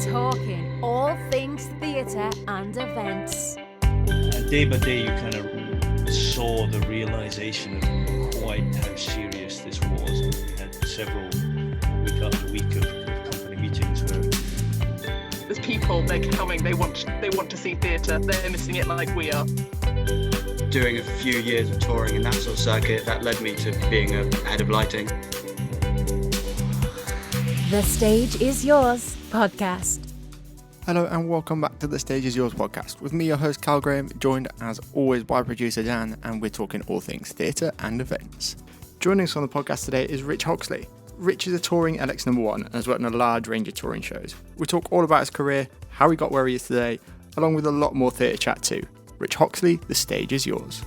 Talking all things theatre and events. Day by day, you kind of saw the realization of quite how serious this was. We had several week after week of company meetings where There's people, they're coming, they want to see theatre, they're missing it like we are. Doing a few years of touring in that sort of circuit, that led me to being a head of lighting. The Stage Is Yours podcast. Hello and welcome back to the Stage Is Yours podcast with me, your host Cal Graham, joined as always by producer Dan, and we're talking all things theatre and events. Joining us on the podcast today is Rich Hoxley. Rich is a touring LX number one and has worked on a large range of touring shows. We talk all about his career, how he got where he is today, along with a lot more theatre chat too. Rich Hoxley, the stage is yours.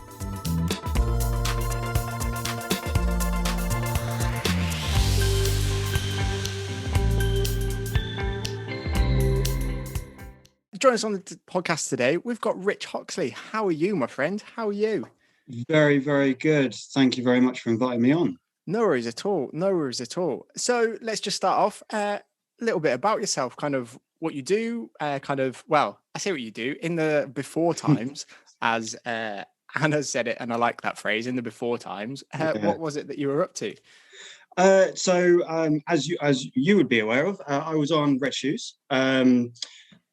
Join us on the podcast today. We've got Rich Hoxley. How are you, my friend? How are you? Very, very good. Thank you very much for inviting me on. No worries at all. No worries at all. So let's just start off a little bit about yourself, kind of what you do, I say what you do in the before times, as Anna said it, and I like that phrase, in the before times. What was it that you were up to? As you would be aware of, I was on Red Shoes.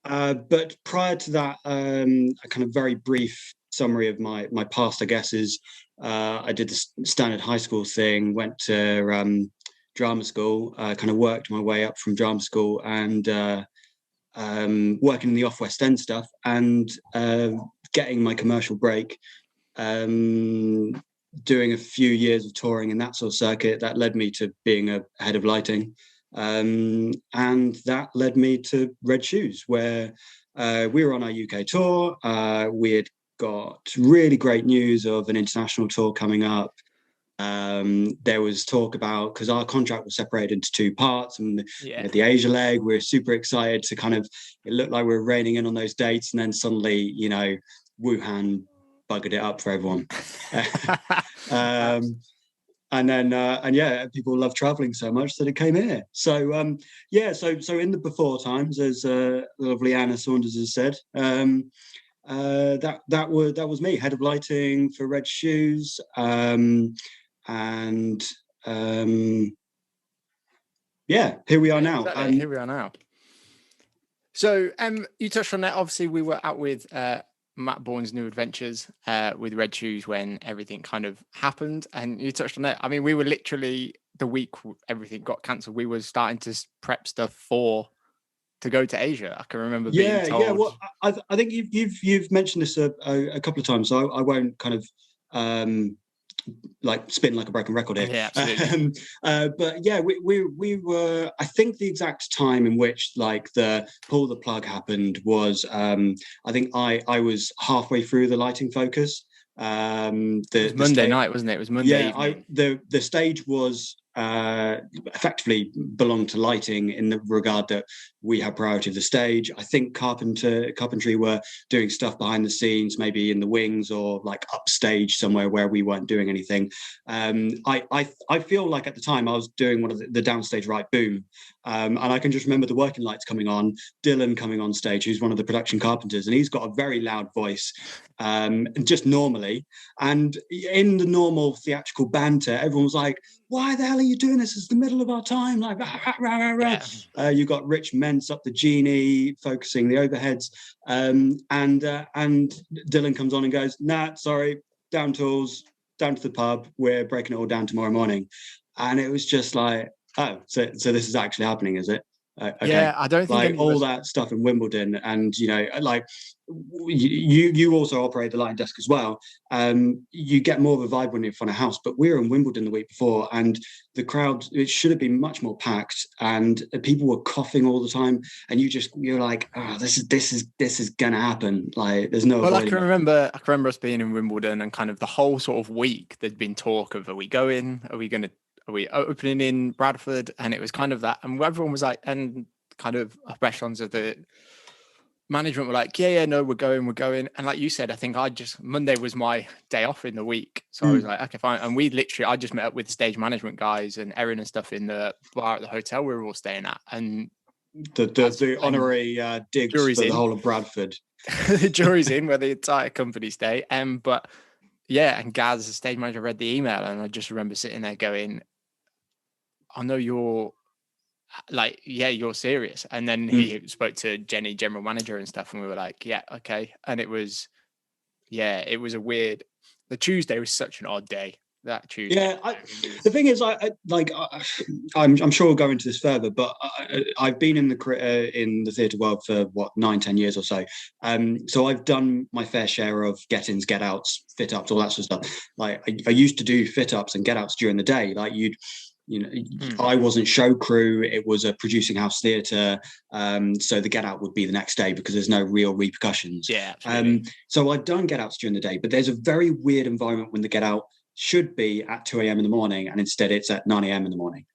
But prior to that, a kind of very brief summary of my past, I guess, is I did the standard high school thing, went to drama school, kind of worked my way up from drama school and working in the off-West End stuff and getting my commercial break, doing a few years of touring in that sort of circuit. That led me to being a head of lighting. And that led me to Red Shoes, where we were on our UK tour. We had got really great news of an international tour coming up. There was talk about, because our contract was separated into two parts, and the Asia leg, we were super excited to kind of, it looked like we were reining in on those dates, and then suddenly, Wuhan buggered it up for everyone. And people love traveling so much that it came here. So so in the before times, as lovely Anna Saunders has said, that was me, head of lighting for Red Shoes, here we are now. Exactly. Here we are now. So you touched on that. Obviously, we were out with Matt Bourne's New Adventures with Red Shoes when everything kind of happened, and you touched on that. I mean, we were literally, the week everything got cancelled, we were starting to prep stuff to go to Asia. I can remember being told. Yeah. Well, I think you've mentioned this a couple of times, so I won't kind of spin like a broken record here. Yeah, absolutely. But yeah, we were, I think the exact time in which the pull the plug happened was I think I was halfway through the lighting focus. It was Monday night, wasn't it? It was Monday evening. The stage was effectively belonged to lighting in the regard that we had priority of the stage. I think carpentry were doing stuff behind the scenes, maybe in the wings or upstage somewhere where we weren't doing anything. I feel like at the time I was doing one of the downstage right boom, and I can just remember the working lights coming on, Dylan coming on stage, who's one of the production carpenters, and he's got a very loud voice, just normally, and in the normal theatrical banter, everyone was like, why the hell are you doing this? It's the middle of our time. Rah, rah, rah, rah. Yeah. You got Rich Ments up the genie, focusing the overheads. And Dylan comes on and goes, nah, sorry, down tools, down to the pub. We're breaking it all down tomorrow morning. And it was just like, oh, so this is actually happening, is it? Okay. Yeah, I don't think all that stuff in Wimbledon, and you also operate the lighting desk as well. You get more of a vibe when you're in front of house, but we were in Wimbledon the week before, and the crowd, it should have been much more packed, and people were coughing all the time, and you're like, oh, this is gonna happen. There's no. Well, I can remember us being in Wimbledon, and kind of the whole sort of week there'd been talk of, are we going? Are we opening in Bradford? And it was kind of that, and everyone was like, and kind of echelons of the management were like, no, we're going. And like you said, I think Monday was my day off in the week, so I was like, okay, fine. And I just met up with stage management guys and Erin and stuff in the bar at the hotel we were all staying at, and The honorary digs jury's for the in. whole of Bradford. The jury's in where the entire company stay. But yeah, and Gaz, the stage manager, read the email, and I just remember sitting there going, I know you're like, yeah, you're serious. And then he spoke to Jenny, general manager and stuff, and we were like, yeah, okay. And it was a weird, the Tuesday was such an odd day. That Tuesday. Yeah, the thing is, I'm sure we'll go into this further, but I've been in the theatre world for 9-10 years or so. So I've done my fair share of get-ins, get-outs, fit-ups, all that sort of stuff. Like I used to do fit-ups and get-outs during the day. Like I wasn't show crew. It was a producing house theatre. So the get out would be the next day because there's no real repercussions. Yeah, absolutely. So I've done get outs during the day, but there's a very weird environment when the get out should be at 2 a.m. in the morning, and instead it's at 9 a.m. in the morning.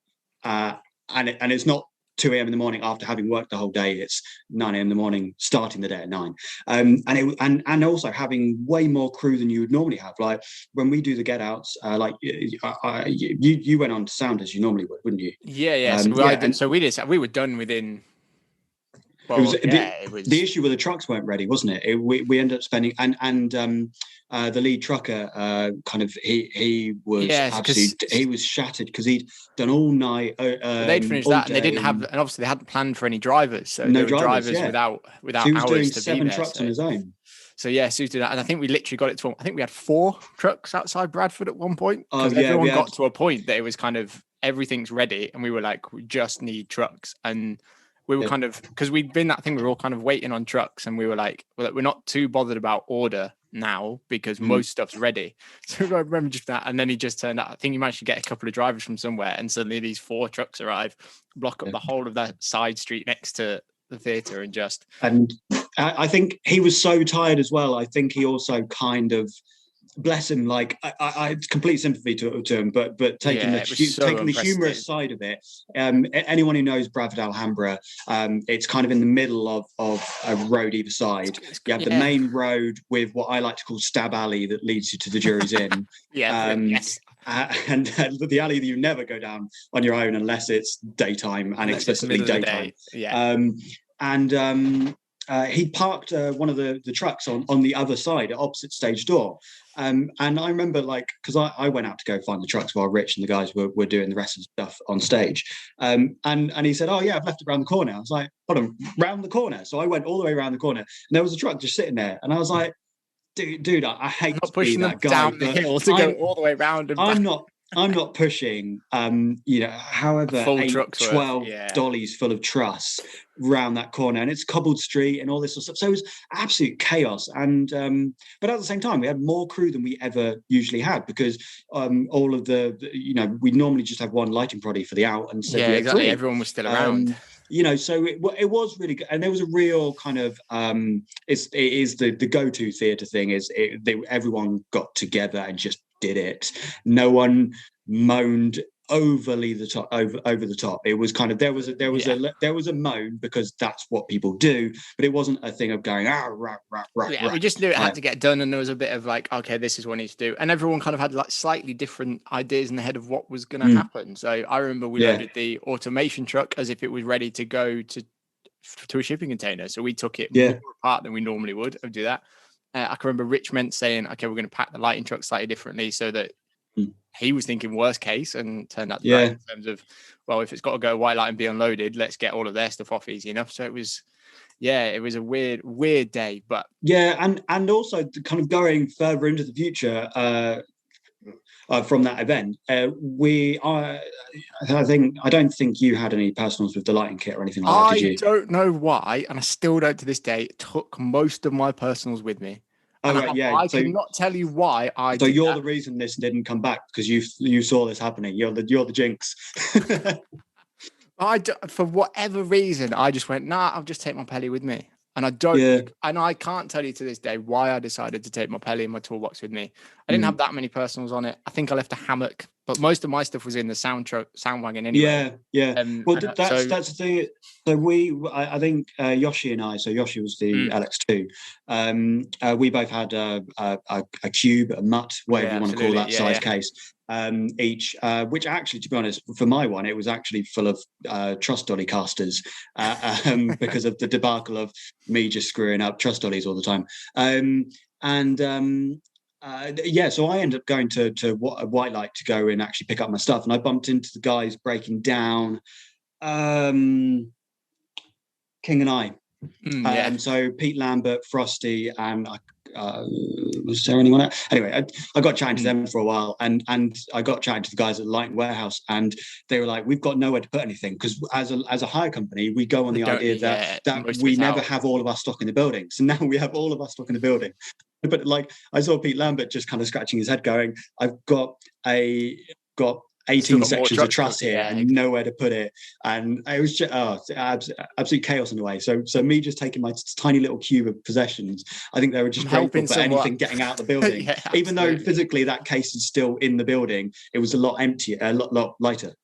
And it's not 2 a.m. in the morning after having worked the whole day. It's 9 a.m. in the morning, starting the day at 9. And also having way more crew than you would normally have. Like when we do the get outs, you went on to sound as you normally would, wouldn't you? Yeah. So we were done within. Well, the issue with the trucks weren't ready, wasn't it? We ended up spending the lead trucker he was shattered because he'd done all night. They'd finished that, and they didn't have, and obviously they hadn't planned for any drivers, so no there were drivers yeah. without he was hours doing to 7 be there, trucks on his own. So yeah, suited that, and I think we literally got it to. I think we had 4 trucks outside Bradford at one point because everyone got to a point that it was kind of everything's ready, and we were like, we just need trucks, and we were kind of, because we'd been that thing, we were all kind of waiting on trucks, and we were like, well, we're not too bothered about order now because most stuff's ready. So I remember just that, and then he just turned out. I think he managed to get a couple of drivers from somewhere, and suddenly these 4 trucks arrive, block up the whole of that side street next to the theatre, and I think he was so tired as well. I think he also kind of, bless him, like I complete sympathy to him, but taking the humorous side of it. Anyone who knows Bradford Alhambra, it's kind of in the middle of a road either side. You have the main road with what I like to call Stab Alley that leads you to the Jury's Inn. And the alley that you never go down on your own unless it's daytime and explicitly daytime. He parked one of the trucks on the other side, opposite stage door. And I remember, like, because I went out to go find the trucks while Rich and the guys were doing the rest of the stuff on stage. And he said, oh, yeah, I've left it around the corner. I was like, hold on, round the corner. So I went all the way around the corner, and there was a truck just sitting there. And I was like, dude, I hate to be that guy. Down the hill to go all the way around. I'm not pushing, however, 12 dollies full of truss round that corner, and it's cobbled street and all this sort of stuff. So it was absolute chaos. And but at the same time, we had more crew than we ever usually had because all of we normally just have one lighting proddy for the out, and so exactly. Everyone was still around. So it was really good, and there was a real kind of it is the go-to theatre thing. Everyone got together and just did it. No one moaned overly over the top. It was kind of there was a moan because that's what people do, but it wasn't a thing of going we just knew it had to get done, and there was a bit of like, okay, this is what needs to do, and everyone kind of had like slightly different ideas in the head of what was going to happen. So I remember we loaded the automation truck as if it was ready to go to a shipping container, so we took it more apart than we normally would do that. I can remember Rich meant saying, okay, we're going to pack the lighting truck slightly differently so that he was thinking worst case, and turned out right in terms of, well, if it's got to go white light and be unloaded, let's get all of their stuff off easy enough. So it was a weird day, but and also kind of going further into the future from that event, I don't think you had any personals with the lighting kit or anything like that, did you? I don't know why, and I still don't to this day, took most of my personals with me. I cannot tell you why I did you're the reason this didn't come back, because you saw this happening. You're the jinx. For whatever reason, I just went, nah, I'll just take my pelly with me. And I can't tell you to this day why I decided to take my pelly and my toolbox with me. I didn't have that many personals on it. I think I left a hammock but most of my stuff was in the sound wagon anyway. Yeah. Well, And, that's the thing. So I think Yoshi and I. So Yoshi was the LX2. We both had a cube, a mutt, whatever you want to call that size case. Each, which actually, to be honest, for my one, it was actually full of truss dolly casters because of the debacle of me just screwing up truss dollies all the time. So I ended up going to White Light to go and actually pick up my stuff, and I bumped into the guys breaking down King and I. So Pete Lambert, Frosty, and was there anyone else? Anyway, I got chatting to them for a while, and I got chatting to the guys at Light Warehouse, and they were like, "We've got nowhere to put anything because as a hire company, we go on the idea that we never have all of our stock in the building. So now we have all of our stock in the building." But like, I saw Pete Lambert just kind of scratching his head, going, "I've got 18 sections of truss here and nowhere to put it," and it was just absolute chaos in a way. So me just taking my tiny little cube of possessions, I think they were just grateful for anything getting out of the building. Even though physically that case is still in the building, it was a lot emptier, a lot lighter.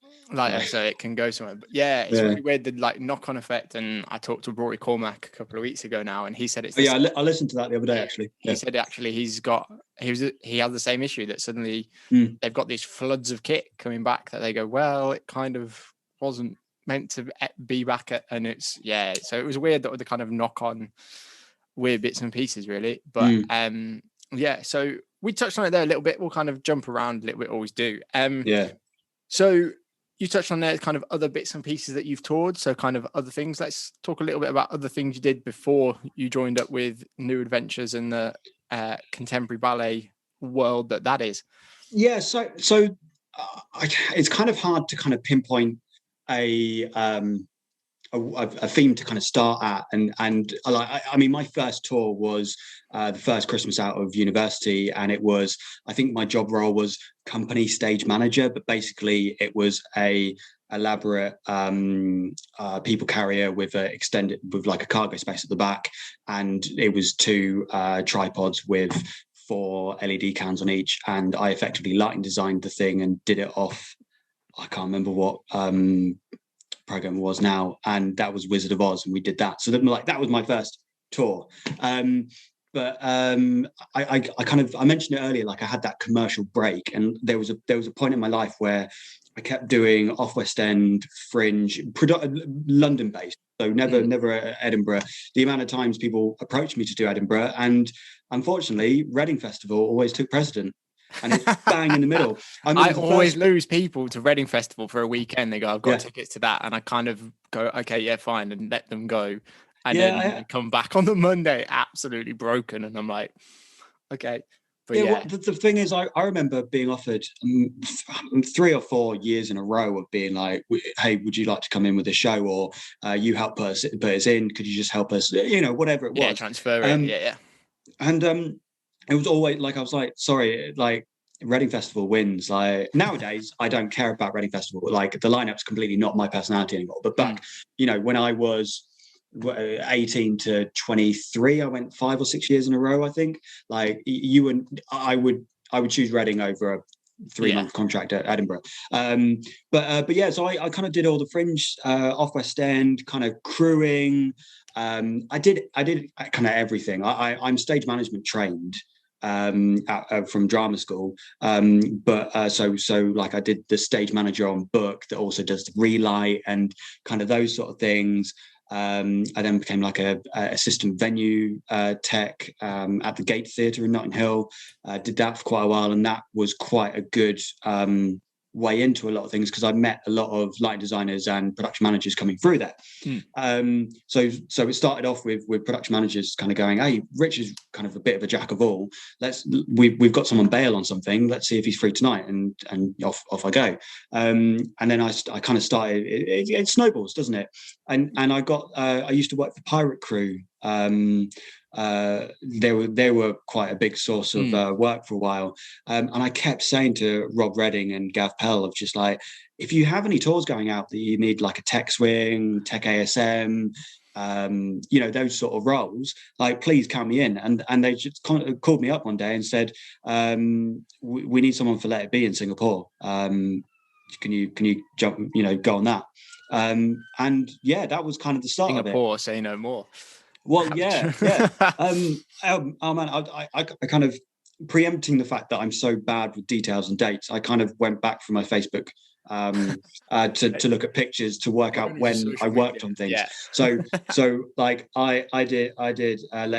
So it can go somewhere. But it's really weird, the like knock-on effect. And I talked to Rory Cormack a couple of weeks ago now, and he said it's I listened to that the other day actually. He said actually he had the same issue, that suddenly they've got these floods of kit coming back that they go, well, it kind of wasn't meant to be back at, and it's so it was weird, that the kind of knock-on weird bits and pieces really. But so we touched on it there a little bit. We'll kind of jump around a little bit, always do. So you touched on there kind of other bits and pieces that you've toured, so kind of other things. Let's talk a little bit about other things you did before you joined up with New Adventures in the contemporary ballet world that is. Yeah, so it's kind of hard to kind of pinpoint a theme to kind of start at, and I mean, my first tour was the first Christmas out of university, and it was, I think my job role was company stage manager, but basically it was a elaborate people carrier with like a cargo space at the back, and it was 2 tripods with 4 LED cans on each, and I effectively lighting designed the thing and did it off, I can't remember what program was now, and that was Wizard of Oz, and we did that. So that was my first tour. But I mentioned it earlier, like I had that commercial break, and there was a point in my life where I kept doing off West End, fringe, London based, so never Edinburgh. The amount of times people approached me to do Edinburgh, and unfortunately Reading Festival always took precedent. And it's bang in the middle. I always lose people to Reading Festival for a weekend. They go, "I've got tickets to that," and I kind of go, "Okay, yeah, fine," and let them go. And then I come back on the Monday absolutely broken, and I'm like, "Okay." But well, the thing is, I remember being offered 3 or 4 years in a row of being like, "Hey, would you like to come in with a show, or you help put us in? Could you just help us? Whatever it was." Yeah, transfer it. And it was always like, I was like, sorry, like Reading Festival wins. Like nowadays, I don't care about Reading Festival. Like the lineup's completely not my personality anymore. But back, when I was 18 to 23, I went 5 or 6 years in a row, I think. Like I would choose Reading over a 3-month contract at Edinburgh. But yeah, so I kind of did all the fringe off West End, kind of crewing. I did kind of everything. I'm stage management trained from drama school, but so like I did the stage manager on book that also does the relight and kind of those sort of things. I then became like a assistant venue tech at the Gate Theatre in Notting Hill. Did that for quite a while, and that was quite a good way into a lot of things because I met a lot of lighting designers and production managers coming through there. So it started off with production managers kind of going, "Hey, Rich is kind of a bit of a jack of all. We've got someone bail on something. Let's see if he's free tonight." And off I go. And then I kind of started. It snowballs, doesn't it? And I used to work for Pirate Crew. They were quite a big source of work for a while, and I kept saying to Rob Redding and Gav Pell of just like, if you have any tours going out that you need like a tech swing, tech ASM, those sort of roles, like, please count me in. And they just called me up one day and said, we need someone for Let It Be in Singapore. Can you jump, go on that? And yeah, that was kind of the start Singapore, of it. say no more. Well, yeah. Oh man, I kind of, preempting the fact that I'm so bad with details and dates, I kind of went back from my Facebook to look at pictures to work out when I worked on things. Yeah. So like I did Let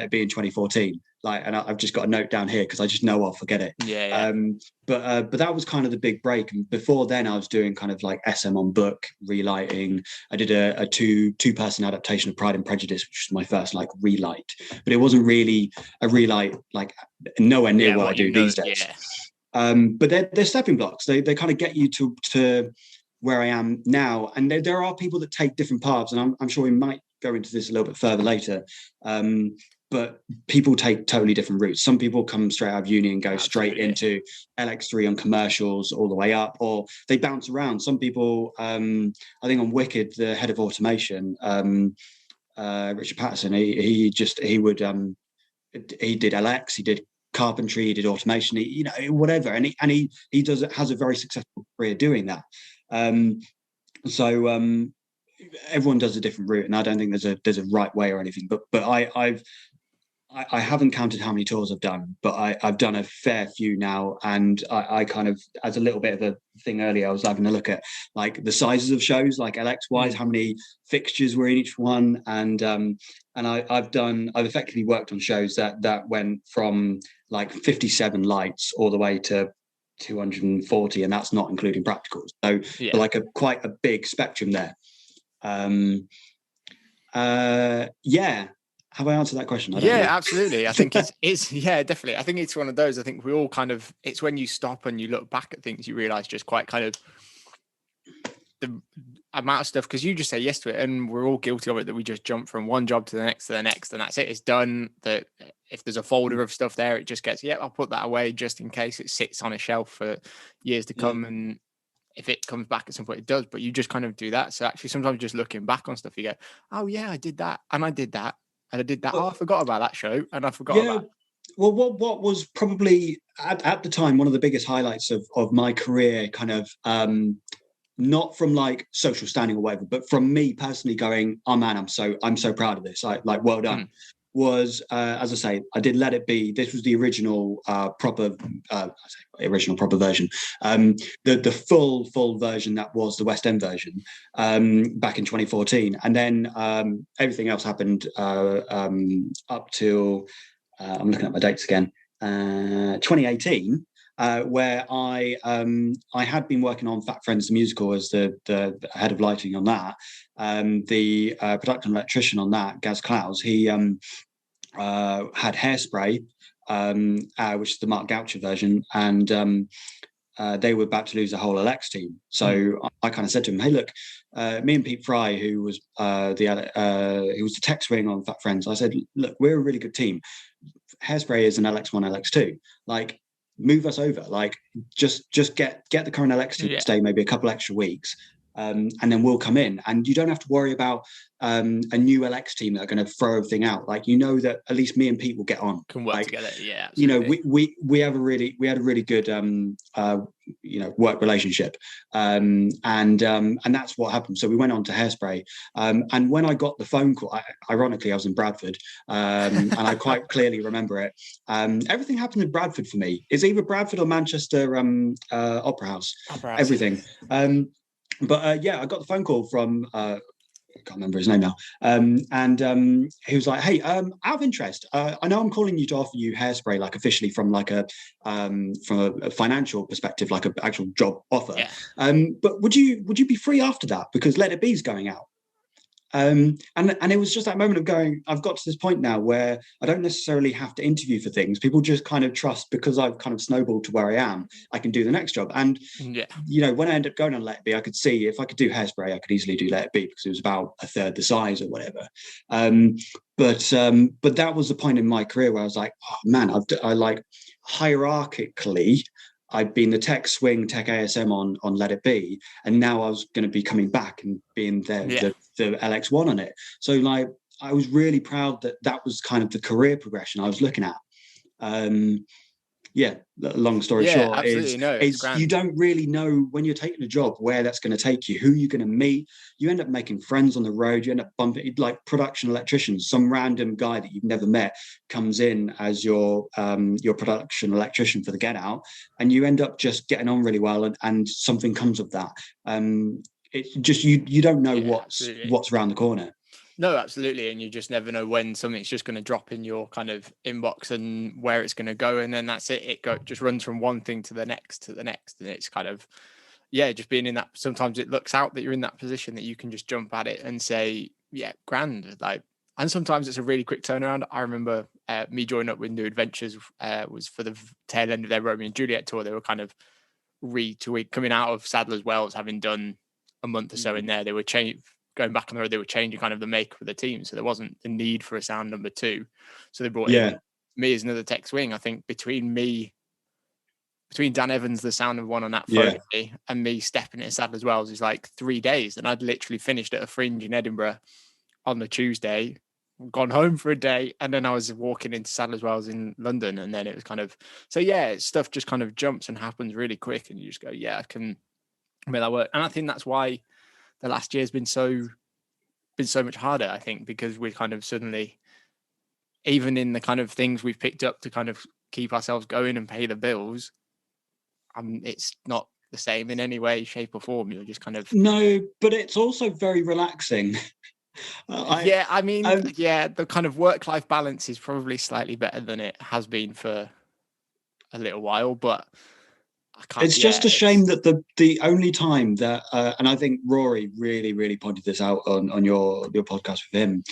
It Be in 2014. Like, and I've just got a note down here because I just know I'll forget it. Yeah. But that was kind of the big break. And before then, I was doing kind of like SM on book, relighting. I did a two-person adaptation of Pride and Prejudice, which was my first like relight. But it wasn't really a relight, like nowhere near what I do these days. Yeah. But they're stepping blocks. They kind of get you to where I am now. And there are people that take different paths, and I'm sure we might go into this a little bit further later. But people take totally different routes. Some people come straight out of uni and go straight into LX3 on commercials all the way up, or they bounce around. Some people, I think on Wicked, the head of automation, Richard Patterson, he did LX, he did carpentry, he did automation, whatever, and he has a very successful career doing that. So everyone does a different route, and I don't think there's a right way or anything. But I haven't counted how many tours I've done, but I've done a fair few now, and I kind of, as a little bit of a thing earlier, I was having a look at like the sizes of shows, like LX wise, how many fixtures were in each one, and I've effectively worked on shows that went from like 57 lights all the way to 240, and that's not including practicals. So like quite a big spectrum there. Have I answered that question? I don't know. Absolutely. I think it's definitely. I think it's one of those. I think we all kind of, it's when you stop and you look back at things, you realize just quite kind of the amount of stuff, because you just say yes to it, and we're all guilty of it, that we just jump from one job to the next, and that's it. It's done. That if there's a folder of stuff there, it just gets, I'll put that away just in case it sits on a shelf for years to come. And if it comes back at some point, it does, but you just kind of do that. So actually sometimes just looking back on stuff, you go, oh yeah, I did that. And I did that. And I did that. I forgot about that show, and I forgot about. Well, what was probably at the time one of the biggest highlights of my career, kind of not from like social standing or whatever, but from me personally going, oh man, I'm so proud of this. Like well done. Was as I say, I did Let It Be. This was the original proper version. The full version that was the West End version back in 2014, and then everything else happened up till I'm looking at my dates again. 2018. Where I had been working on Fat Friends the musical as the head of lighting on that. The production electrician on that, Gaz Clowes, he had Hairspray, which is the Mark Goucher version, and they were about to lose the whole LX team. So I kind of said to him, hey, look, me and Pete Fry, who was the tech swing on Fat Friends, I said, look, we're a really good team. Hairspray is an LX1, LX2. Like, move us over. Like, just get the current LX team to stay maybe a couple extra weeks. And then we'll come in, and you don't have to worry about a new LX team that are going to throw everything out. Like, that at least me and Pete will get on, can work together. Yeah, absolutely. We had a really good work relationship, and that's what happened. So we went on to Hairspray, and when I got the phone call, ironically I was in Bradford, and I quite clearly remember it. Everything happened in Bradford for me. It's either Bradford or Manchester Opera House. Everything. But I got the phone call from I can't remember his name now, and he was like, "Hey, out of interest, I know I'm calling you to offer you Hairspray, like officially from like from a financial perspective, like an actual job offer. But would you be free after that, because Let It Be's going out?" And it was just that moment of going, I've got to this point now where I don't necessarily have to interview for things. People just kind of trust, because I've kind of snowballed to where I am, I can do the next job. And, when I ended up going on Let It Be, I could see if I could do Hairspray, I could easily do Let It Be, because it was about a third the size or whatever. But that was the point in my career where I was like, oh man, I like hierarchically, I'd been the tech swing, tech ASM on Let It Be, and now I was going to be coming back and being the LX1 on it. So like I was really proud that that was kind of the career progression I was looking at. Yeah, long story Yeah, short absolutely. No, it's is you grand. don't really know when you're taking a job where that's going to take you, who you're going to meet. You end up making friends on the road. You end up bumping like production electricians. Some random guy that you've never met comes in as your production electrician for the Get Out, and you end up just getting on really well, and something comes of that. It's just you don't know Yeah, what's absolutely. around the corner. No, absolutely. And you just never know when something's just going to drop in your kind of inbox and where it's going to go. And then that's it. Just runs from one thing to the next to the next. And it's kind of, yeah, just being in that. Sometimes it looks out that you're in that position that you can just jump at it and say, yeah, grand. Like, and sometimes it's a really quick turnaround. I remember me joining up with New Adventures was for the tail end of their Romeo and Juliet tour. They were kind of coming out of Sadler's Wells, having done a month or so in there. They were going back on the road, they were changing kind of the makeup of the team. So there wasn't the need for a sound number two. So they brought in me as another tech swing. I think between Dan Evans, the sound of one on that phone, and me stepping into Sadler's Wells is like 3 days. And I'd literally finished at a Fringe in Edinburgh on the Tuesday, gone home for a day, and then I was walking into Sadler's Wells in London. And then it was kind of, so yeah, stuff just kind of jumps and happens really quick. And you just go, yeah, I can make that work. And I think that's why the last year has been so much harder, I think, because we're kind of suddenly, even in the kind of things we've picked up to kind of keep ourselves going and pay the bills, it's not the same in any way, shape or form. You're just kind of... No, but it's also very relaxing. The kind of work-life balance is probably slightly better than it has been for a little while, but it's just a shame that the only time that and I think Rory really pointed this out on your podcast with him,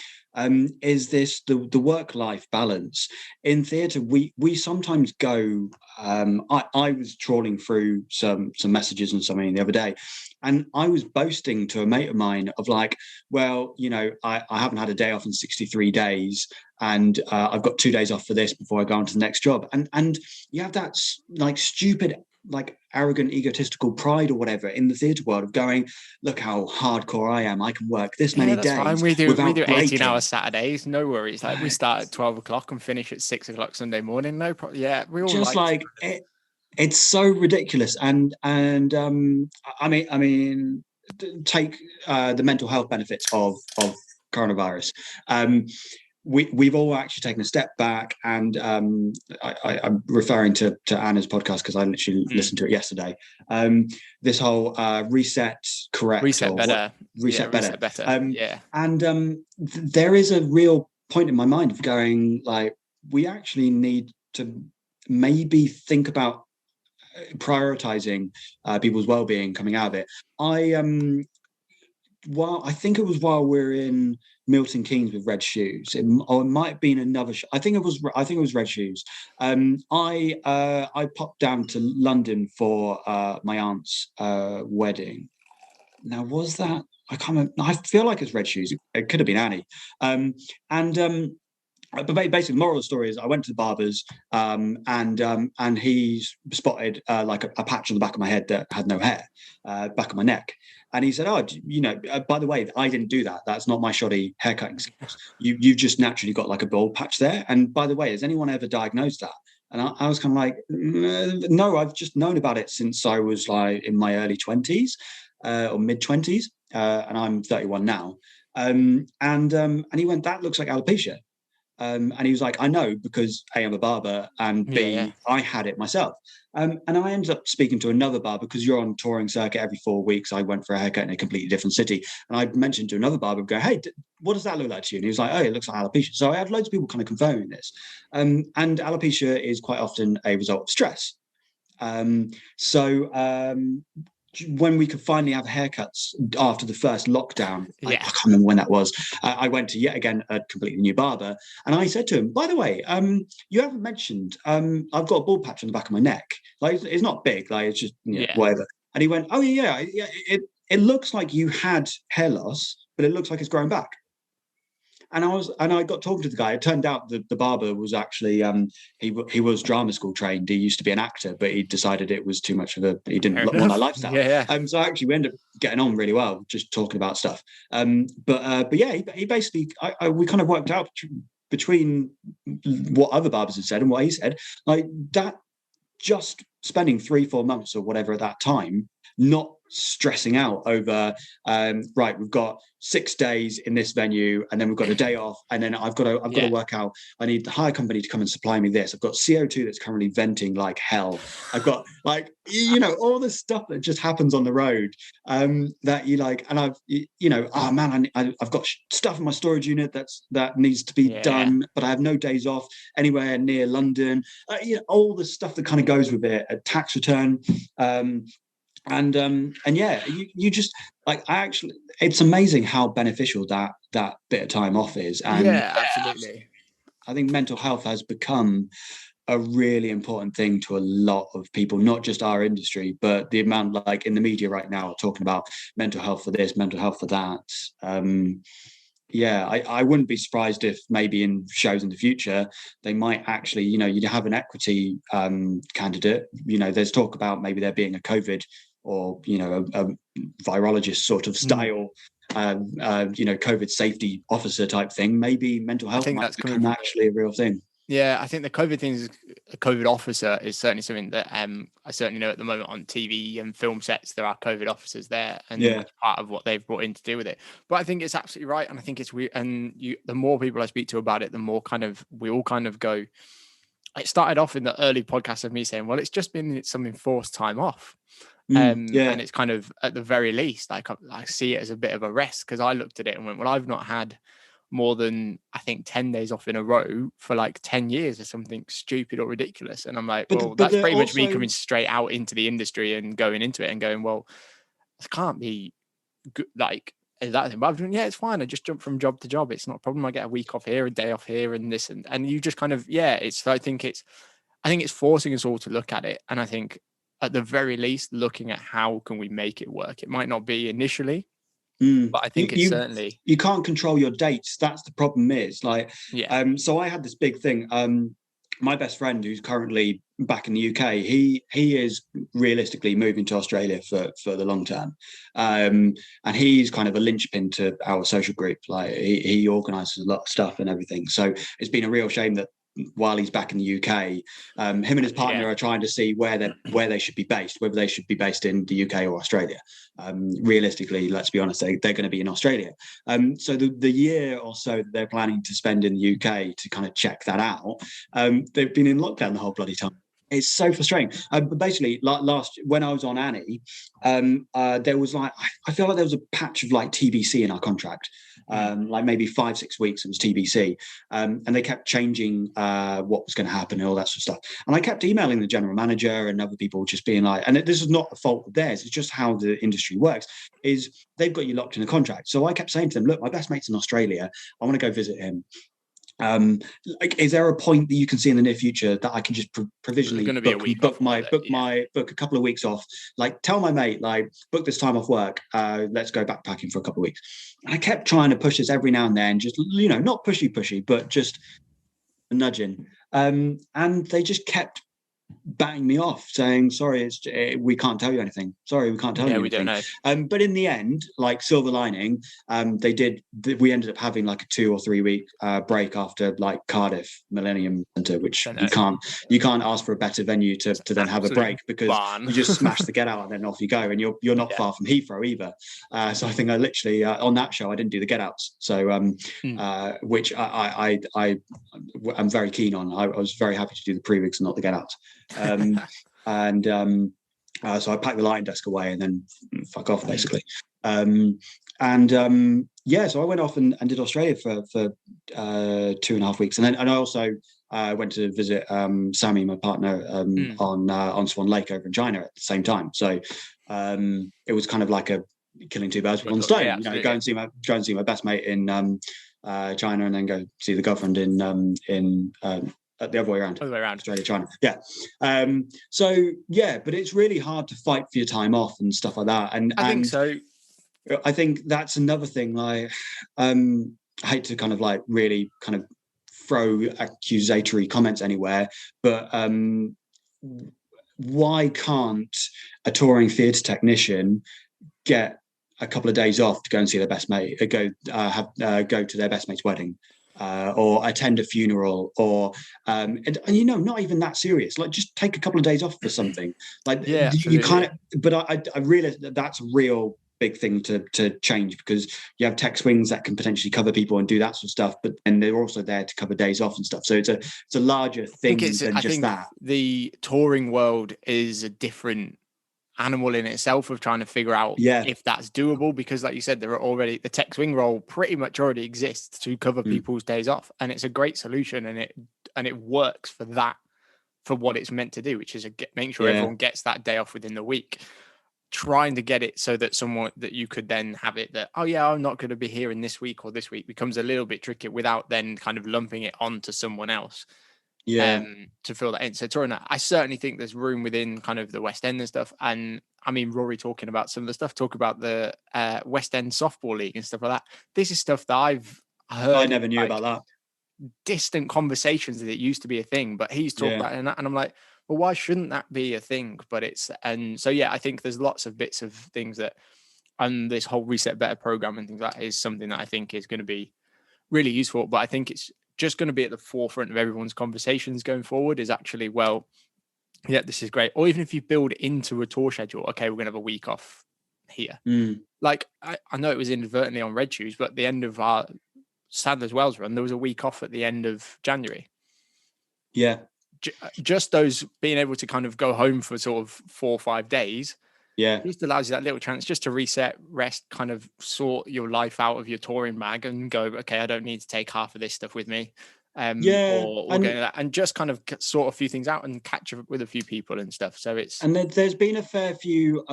is this the work-life balance in theatre. We sometimes go, I was trawling through some messages and something the other day, and I was boasting to a mate of mine of like, well, I haven't had a day off in 63 days, and I've got 2 days off for this before I go on to the next job, and you have that like stupid, like arrogant, egotistical pride or whatever in the theatre world of going, look how hardcore I am. I can work this many days. Fine. We do 18-hour Saturdays. No worries. Like we start at 12 o'clock and finish at 6 o'clock Sunday morning. No problem. Yeah, we all just like it. It's so ridiculous. And I mean, take the mental health benefits of coronavirus. We've all actually taken a step back, and I'm referring to Anna's podcast because I literally listened to it yesterday. This whole reset better. And there is a real point in my mind of going like, we actually need to maybe think about prioritizing people's well-being coming out of it. I think it was while we're in Milton Keynes with Red Shoes, it might have been another I think it was Red Shoes. I popped down to London for my aunt's wedding. Now, was that, I can't remember, I feel like it's Red Shoes. It could have been Annie. But basically, the moral of the story is I went to the barber's, and he spotted like a patch on the back of my head that had no hair, back of my neck. And he said, oh, by the way, I didn't do that. That's not my shoddy haircutting skills. You've just naturally got like a bald patch there. And by the way, has anyone ever diagnosed that? And I was kind of like, no, I've just known about it since I was like in my early 20s or mid 20s. And I'm 31 now. And he went, that looks like alopecia. And he was like, I know, because A, I'm a barber, and B, I had it myself. And I ended up speaking to another barber, because you're on touring circuit every 4 weeks. I went for a haircut in a completely different city. And I mentioned to another barber, go, hey, what does that look like to you? And he was like, oh, it looks like alopecia. So I had loads of people kind of confirming this. And alopecia is quite often a result of stress. When we could finally have haircuts after the first lockdown, I can't remember when that was, I went to yet again a completely new barber, and I said to him, by the way, you haven't mentioned I've got a bald patch on the back of my neck. Like, it's not big, like it's just whatever. And he went, oh yeah, it looks like you had hair loss, but it looks like it's growing back. and I got talking to the guy. It turned out that the barber was actually he was drama school trained. He used to be an actor, but he decided it was too much of he didn't want that lifestyle. So actually we ended up getting on really well, just talking about stuff. But yeah, he basically we kind of worked out between what other barbers had said and what he said, like that, just spending 3-4 months or whatever at that time, not stressing out over right, we've got 6 days in this venue and then we've got a day off, and then I've got to work out, I need the hire company to come and supply me this, I've got CO2 that's currently venting like hell, I've got like all the stuff that just happens on the road, that you like, and I've oh man, I've got stuff in my storage unit that needs to be done, but I have no days off anywhere near London, all the stuff that kind of goes with it, a tax return, and yeah, you just like, it's amazing how beneficial that bit of time off is. And absolutely, I think mental health has become a really important thing to a lot of people, not just our industry, but the amount, like in the media right now, talking about mental health for this, mental health for that. I wouldn't be surprised if maybe in shows in the future they might actually, you'd have an equity candidate. There's talk about maybe there being a COVID or a virologist sort of style COVID safety officer type thing. Maybe mental health might become actually a real thing. Yeah, I think the COVID thing, a COVID officer is certainly something that I certainly know at the moment on TV and film sets there are COVID officers there, and that's part of what they've brought in to do with it. But I think it's absolutely right, and I think it's weird. And the more people I speak to about it, the more kind of we all kind of go. It started off in the early podcast of me saying, "Well, it's some enforced time off." And it's kind of, at the very least, like I see it as a bit of a rest, because I looked at it and went, well, I've not had more than I think 10 days off in a row for like 10 years or something stupid or ridiculous. And I'm like, that's pretty much me coming straight out into the industry and going into it and going, well, it can't be good. Like, is that thing? But I've done, it's fine. I just jump from job to job. It's not a problem. I get a week off here, a day off here, and this, and you just kind of, I think it's forcing us all to look at it. And I think at the very least, looking at how can we make it work. It might not be initially, but I think it's certainly, you can't control your dates. That's the problem. Is like, so I had this big thing. My best friend, who's currently back in the UK, he is realistically moving to Australia for the long term, and he's kind of a linchpin to our social group. Like he organises a lot of stuff and everything. So it's been a real shame that while he's back in the UK, him and his partner are trying to see where they should be based, whether they should be based in the UK or Australia. Realistically, let's be honest, they're going to be in Australia. So the year or so that they're planning to spend in the UK to kind of check that out, they've been in lockdown the whole bloody time. It's so frustrating. But basically, when I was on Annie, there was like, I feel like there was a patch of like TBC in our contract. Like maybe 5-6 weeks it was TBC, and they kept changing what was going to happen and all that sort of stuff. And I kept emailing the general manager and other people, just being like, and this is not the fault of theirs, it's just how the industry works, is they've got you locked in a contract. So I kept saying to them, look, my best mate's in Australia, I want to go visit him. Like, is there a point that you can see in the near future that I can just provisionally book a couple of weeks off? Like, tell my mate, like, book this time off work. Let's go backpacking for a couple of weeks. And I kept trying to push this every now and then, just not pushy, but just nudging. And they just kept batting me off, saying, sorry, we can't tell you anything. Sorry, we can't tell you anything. We don't know. But in the end, like, silver lining, we ended up having like a 2 or 3 week break after like Cardiff Millennium Centre, which you can't ask for a better venue to then have a break, because you just smash the get out and then off you go, and you're not far from Heathrow either. So I think I literally on that show I didn't do the get outs, so which I'm very keen on. I was very happy to do the pre-weeks and not the get outs. So I packed the lighting desk away and then fuck off, basically. So I went off and did Australia for 2.5 weeks, and I also went to visit Sammy, my partner, on Swan Lake over in China at the same time. So it was kind of like a killing two birds with one stone. Go and see my best mate in China, and then go see the girlfriend in the other way around. Australia, China. Yeah. But it's really hard to fight for your time off and stuff like that. And I think so. I think that's another thing. Like, I hate to kind of like really kind of throw accusatory comments anywhere, but why can't a touring theatre technician get a couple of days off to go and see their best mate, go to their best mate's wedding, or attend a funeral, or and not even that serious. Like, just take a couple of days off for something. Like, Yeah, you kind absolutely. of. But I realize that that's a real big thing to change, because you have tech swings that can potentially cover people and do that sort of stuff, but and they're also there to cover days off and stuff. So it's a larger thing than I just think that. the touring world is a different animal in itself of trying to figure out Yeah. if that's doable, because like you said, there are already the tech swing role pretty much already exists to cover people's days off, and it's a great solution, and it works for that, for what it's meant to do, which is make sure everyone gets that day off within the week. Trying to get it so that someone that you could then have it that, oh yeah, I'm not going to be here in this week or this week, becomes a little bit tricky without then kind of lumping it onto someone else to fill that in. So touring that, I certainly think there's room within kind of the West End and stuff. And I mean, Rory talking about some of the stuff, talk about the West End softball league and stuff like that. This is stuff that I've heard. I never knew about that. Distant conversations that it used to be a thing, but he's talking about it, and I'm like, well, why shouldn't that be a thing? But and so I think there's lots of bits of things that, and this whole Reset Better program and things like that is something that I think is going to be really useful. But I think it's just going to be at the forefront of everyone's conversations going forward, is actually, well, yeah, this is great. Or even if you build into a tour schedule, okay, we're going to have a week off here. Like, I know it was inadvertently on Red Shoes, but at the end of our Sadler's Wells run, there was a week off at the end of January. Yeah. Just those being able to kind of go home for sort of 4 or 5 days. Yeah. Just allows you that little chance just to reset, rest, kind of sort your life out of your touring bag and go, okay, I don't need to take half of this stuff with me. Or and just kind of sort a few things out and catch up with a few people and stuff. So it's, and there's been a fair few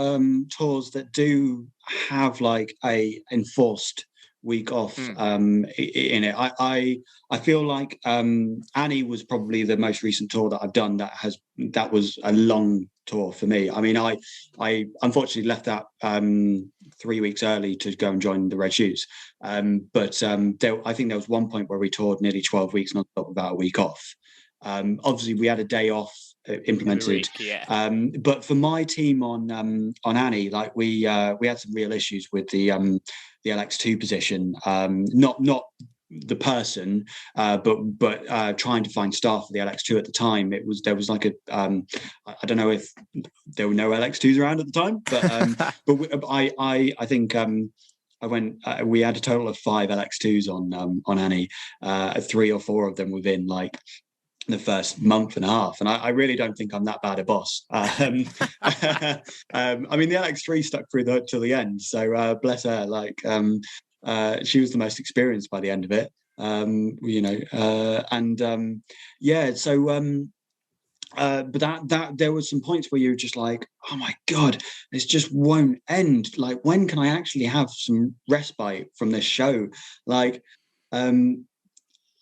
tours that do have like a enforced week off in it. I feel like Annie was probably the most recent tour that I've done that was a long tour for me. I mean, I unfortunately left that 3 weeks early to go and join the Red Shoes, but I think there was one point where we toured nearly 12 weeks non-stop without a week off. Obviously we had a day off implemented, but for my team on Annie, like we had some real issues with the LX2 position, not the person, but trying to find staff for the LX2 at the time. There was like I don't know if there were no LX2s around at the time, but I think I went. We had a total of 5 LX2s on Annie, 3 or 4 of them within like the first month and a half, and I really don't think I'm that bad a boss. I mean, the LX3 stuck through till the end, so bless her. Like, she was the most experienced by the end of it, but that there was some points where you were just like, oh my god, this just won't end. Like, when can I actually have some respite from this show? Like,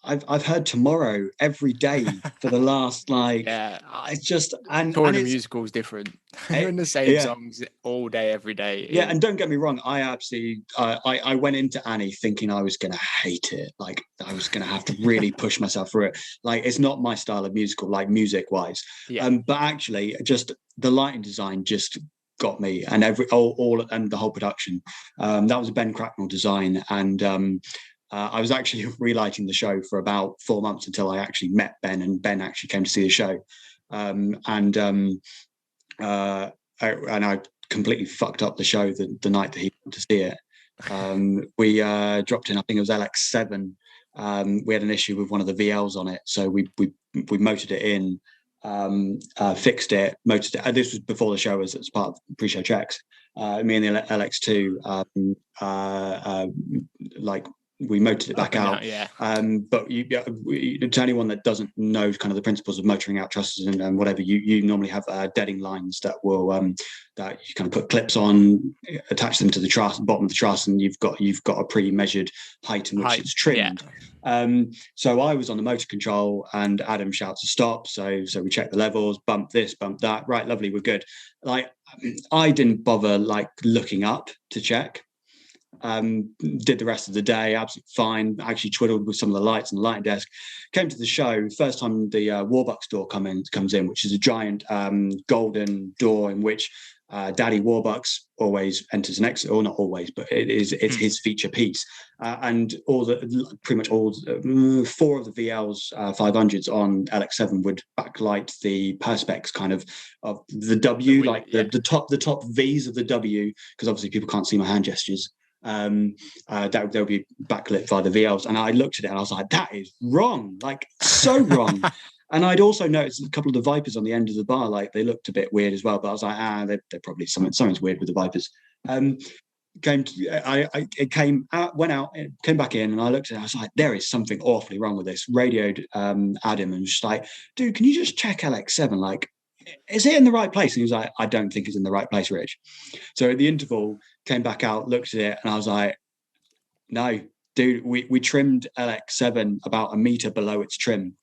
I've heard Tomorrow every day for the last it's just, and touring a musical is different. Hearing the same songs all day every day. Yeah, and don't get me wrong, I absolutely I went into Annie thinking I was gonna hate it. Like, I was gonna have to really push myself through it. Like, it's not my style of musical, like music wise. But actually, just the lighting design just got me, and all and the whole production. That was a Ben Cracknell design, and I was actually relighting the show for about 4 months until I actually met Ben, and Ben actually came to see the show. And I completely fucked up the show the night that he went to see it. We dropped in, I think it was LX7. We had an issue with one of the VLs on it, so we motored it in, fixed it, motored it. This was before the show, as part of pre-show checks. Me and the LX2, we motored it back out. But to anyone that doesn't know kind of the principles of motoring out trusses and whatever, you normally have deading lines that will that you kind of put clips on, attach them to the truss, bottom of the truss, and you've got a pre-measured height in which it's trimmed. So I was on the motor control, and Adam shouts to stop. So we check the levels, bump this, bump that. Right, lovely, we're good. Like, I didn't bother like looking up to check. Did the rest of the day absolutely fine. Actually twiddled with some of the lights on the lighting desk. Came to the show. First time the Warbucks door comes in, which is a giant golden door in which Daddy Warbucks always enters an exit, or not always, but it's his feature piece. And pretty much all 4 of the VL's 500s on LX7 would backlight the perspex kind of the W, the top V's of the W, because obviously people can't see my hand gestures. That they'll be backlit by the VLs, and I looked at it and I was like, that is wrong, like so wrong. And I'd also noticed a couple of the Vipers on the end of the bar, like they looked a bit weird as well, but I was like, they're probably something's weird with the Vipers. Came back in, and I looked at it, I was like, there is something awfully wrong with this. Radioed Adam and was just like, dude, can you just check LX7, like, is it in the right place? And he was like, I don't think it's in the right place, Rich. So at the interval, came back out, looked at it, and I was like, no, dude, we trimmed LX7 about a meter below its trim.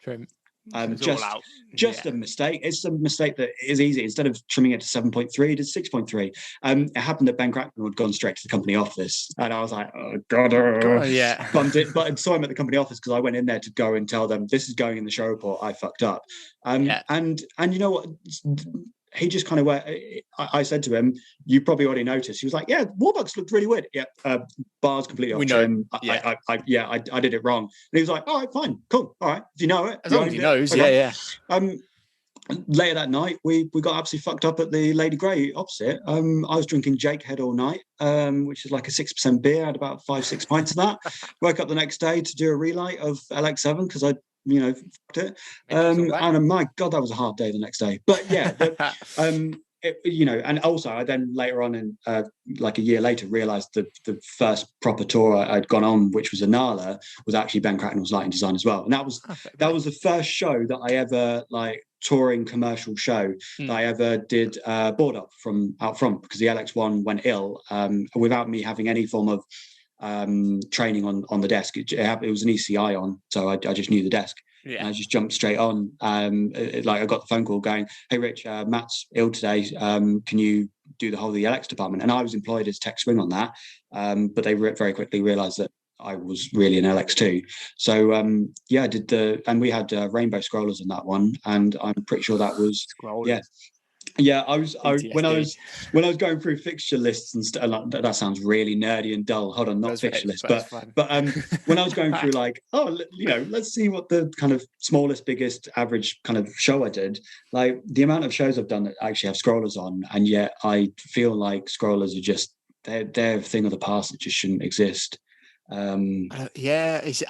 Just a mistake. It's a mistake that is easy. Instead of trimming it to 7.3, it is 6.3. It happened that Ben Cracknell had gone straight to the company office, and I was like, oh god, yeah. Bummed it. But I saw him at the company office because I went in there to go and tell them this is going in the show report. I fucked up. And you know what? He just kind of went. I said to him, "You probably already noticed." He was like, "Yeah, Warbucks looked really weird. Yeah, bars completely off trim. I did it wrong." And he was like, "All right, fine, cool. All right, if you know it, as long as he knows, okay. Later that night, we got absolutely fucked up at the Lady Grey opposite. I was drinking Jake Head all night, which is like a 6% beer. I had about 5-6 pints of that. Woke up the next day to do a relight of LX7 because I fucked it. And my God, that was a hard day the next day. But yeah, and also I then later on in like a year later realized that the first proper tour I'd gone on, which was a Nala, was actually Ben Cracknell's lighting design as well. And that was the first show that I ever touring commercial show that I ever did board up from out front, because the LX1 went ill without me having any form of training on the desk. It was an ECI on, so I just knew the desk. And I just jumped straight on. I got the phone call going, "Hey Rich, Matt's ill today. Can you do the whole of the LX department?" And I was employed as tech swing on that, but they very quickly realised that I was really an LX2. So I did and we had rainbow scrollers on that one, and I'm pretty sure that was when I was going through fixture lists and stuff. That sounds really nerdy and dull. Hold on, not fixture lists, but when I was going through let's see what the kind of smallest, biggest, average kind of show I did. Like the amount of shows I've done that actually have scrollers on, and yet I feel like scrollers are just they're a thing of the past that just shouldn't exist. I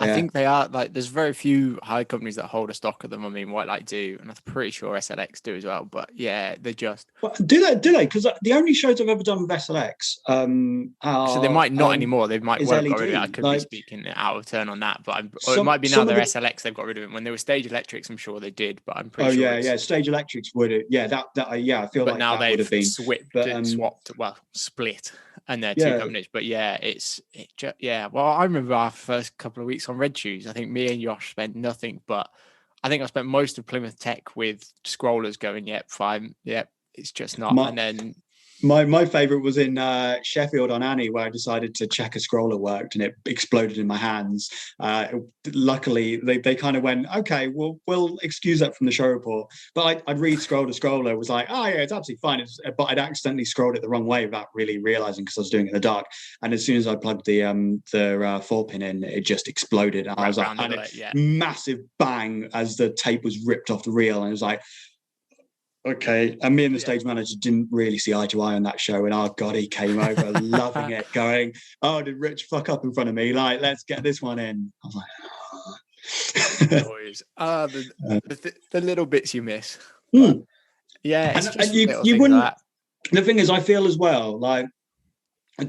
think they are. Like, there's very few high companies that hold a stock of them. I mean, White Light do, and I'm pretty sure SLX do as well. But yeah, they're just do they? Because the only shows I've ever done with SLX, so they might not anymore. They might well LED. got rid of it. I could be speaking out of turn on that, but it might be now their SLX. They've got rid of it. When they were Stage Electrics, I'm sure they did, but I'm pretty sure. Stage Electrics would have. I feel but like now that they've would have been split. And they're two companies, but well, I remember our first couple of weeks on Red Shoes. I think me and Josh spent nothing, but I think I spent most of Plymouth Tech with scrollers going, fine, it's just not. And then my favourite was in Sheffield on Annie, where I decided to check a scroller worked, and it exploded in my hands. Luckily, they kind of went, okay, we'll excuse that from the show report. But I'd read scroll to scroller, was like, oh yeah, it's absolutely fine. But I'd accidentally scrolled it the wrong way without really realising, because I was doing it in the dark. And as soon as I plugged the 4-pin in, it just exploded. And I was like, massive bang as the tape was ripped off the reel, and it was like, okay. And me and the stage manager didn't really see eye to eye on that show, and God, he came over loving it, going, "Oh, did Rich fuck up in front of me? Like, let's get this one in." I was like, oh. The little bits you miss. It's just and you wouldn't. Like the thing is, I feel as well, like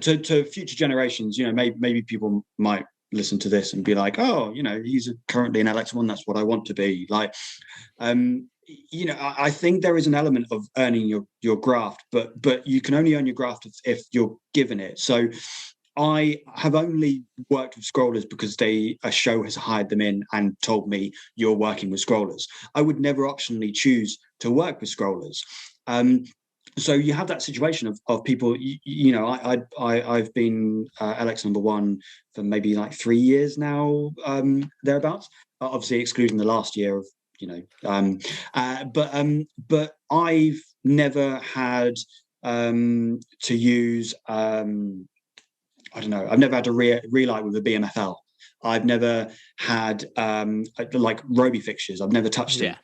to future generations, maybe people might listen to this and be like, "Oh, he's currently an LX1. That's what I want to be." Like, I think there is an element of earning your graft, but you can only earn your graft if you're given it. So I have only worked with scrollers because a show has hired them in and told me, you're working with scrollers. I would never optionally choose to work with scrollers. so you have that situation of people, I've been LX number one for maybe like 3 years now, thereabouts, obviously excluding the last year of, but I've never had to use, I don't know, I've never had to relight with a BMFL. I've never had like Roby fixtures. I've never touched them.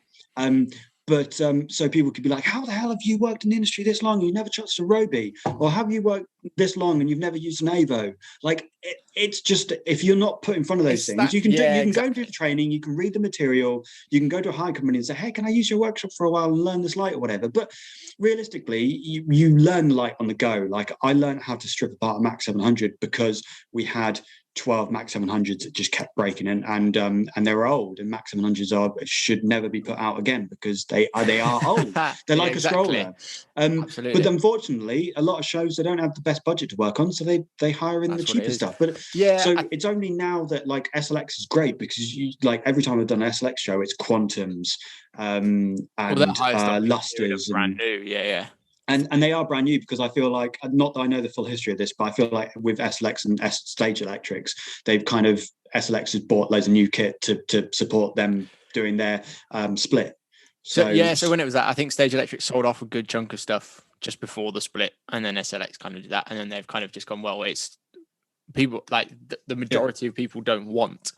But so people could be like, how the hell have you worked in the industry this long and you never touched a Roby? Or have you worked this long and you've never used an Avo? Like, it's just, if you're not put in front of those things, you can go and do the training, you can read the material, you can go to a hire company and say, hey, can I use your workshop for a while and learn this light or whatever? But realistically, you learn light on the go. Like, I learned how to strip apart a Max 700 because we had 12 Max 700s that just kept breaking, and they were old, and Max 700s should never be put out again because they are old. They're like a stroller. But unfortunately, a lot of shows, they don't have the best budget to work on, so they hire in the cheaper stuff. But it's only now that like SLX is great, because you, like, every time I've done an SLX show, it's Quantums and Lusters, brand new. And they are brand new, because I feel like, not that I know the full history of this, but I feel like with SLX and Stage Electrics, they've kind of, SLX has bought loads of new kit to support them doing their split. So when it was that, I think Stage Electric sold off a good chunk of stuff just before the split, and then SLX kind of did that, and then they've kind of just gone, well, it's people like the majority of people don't want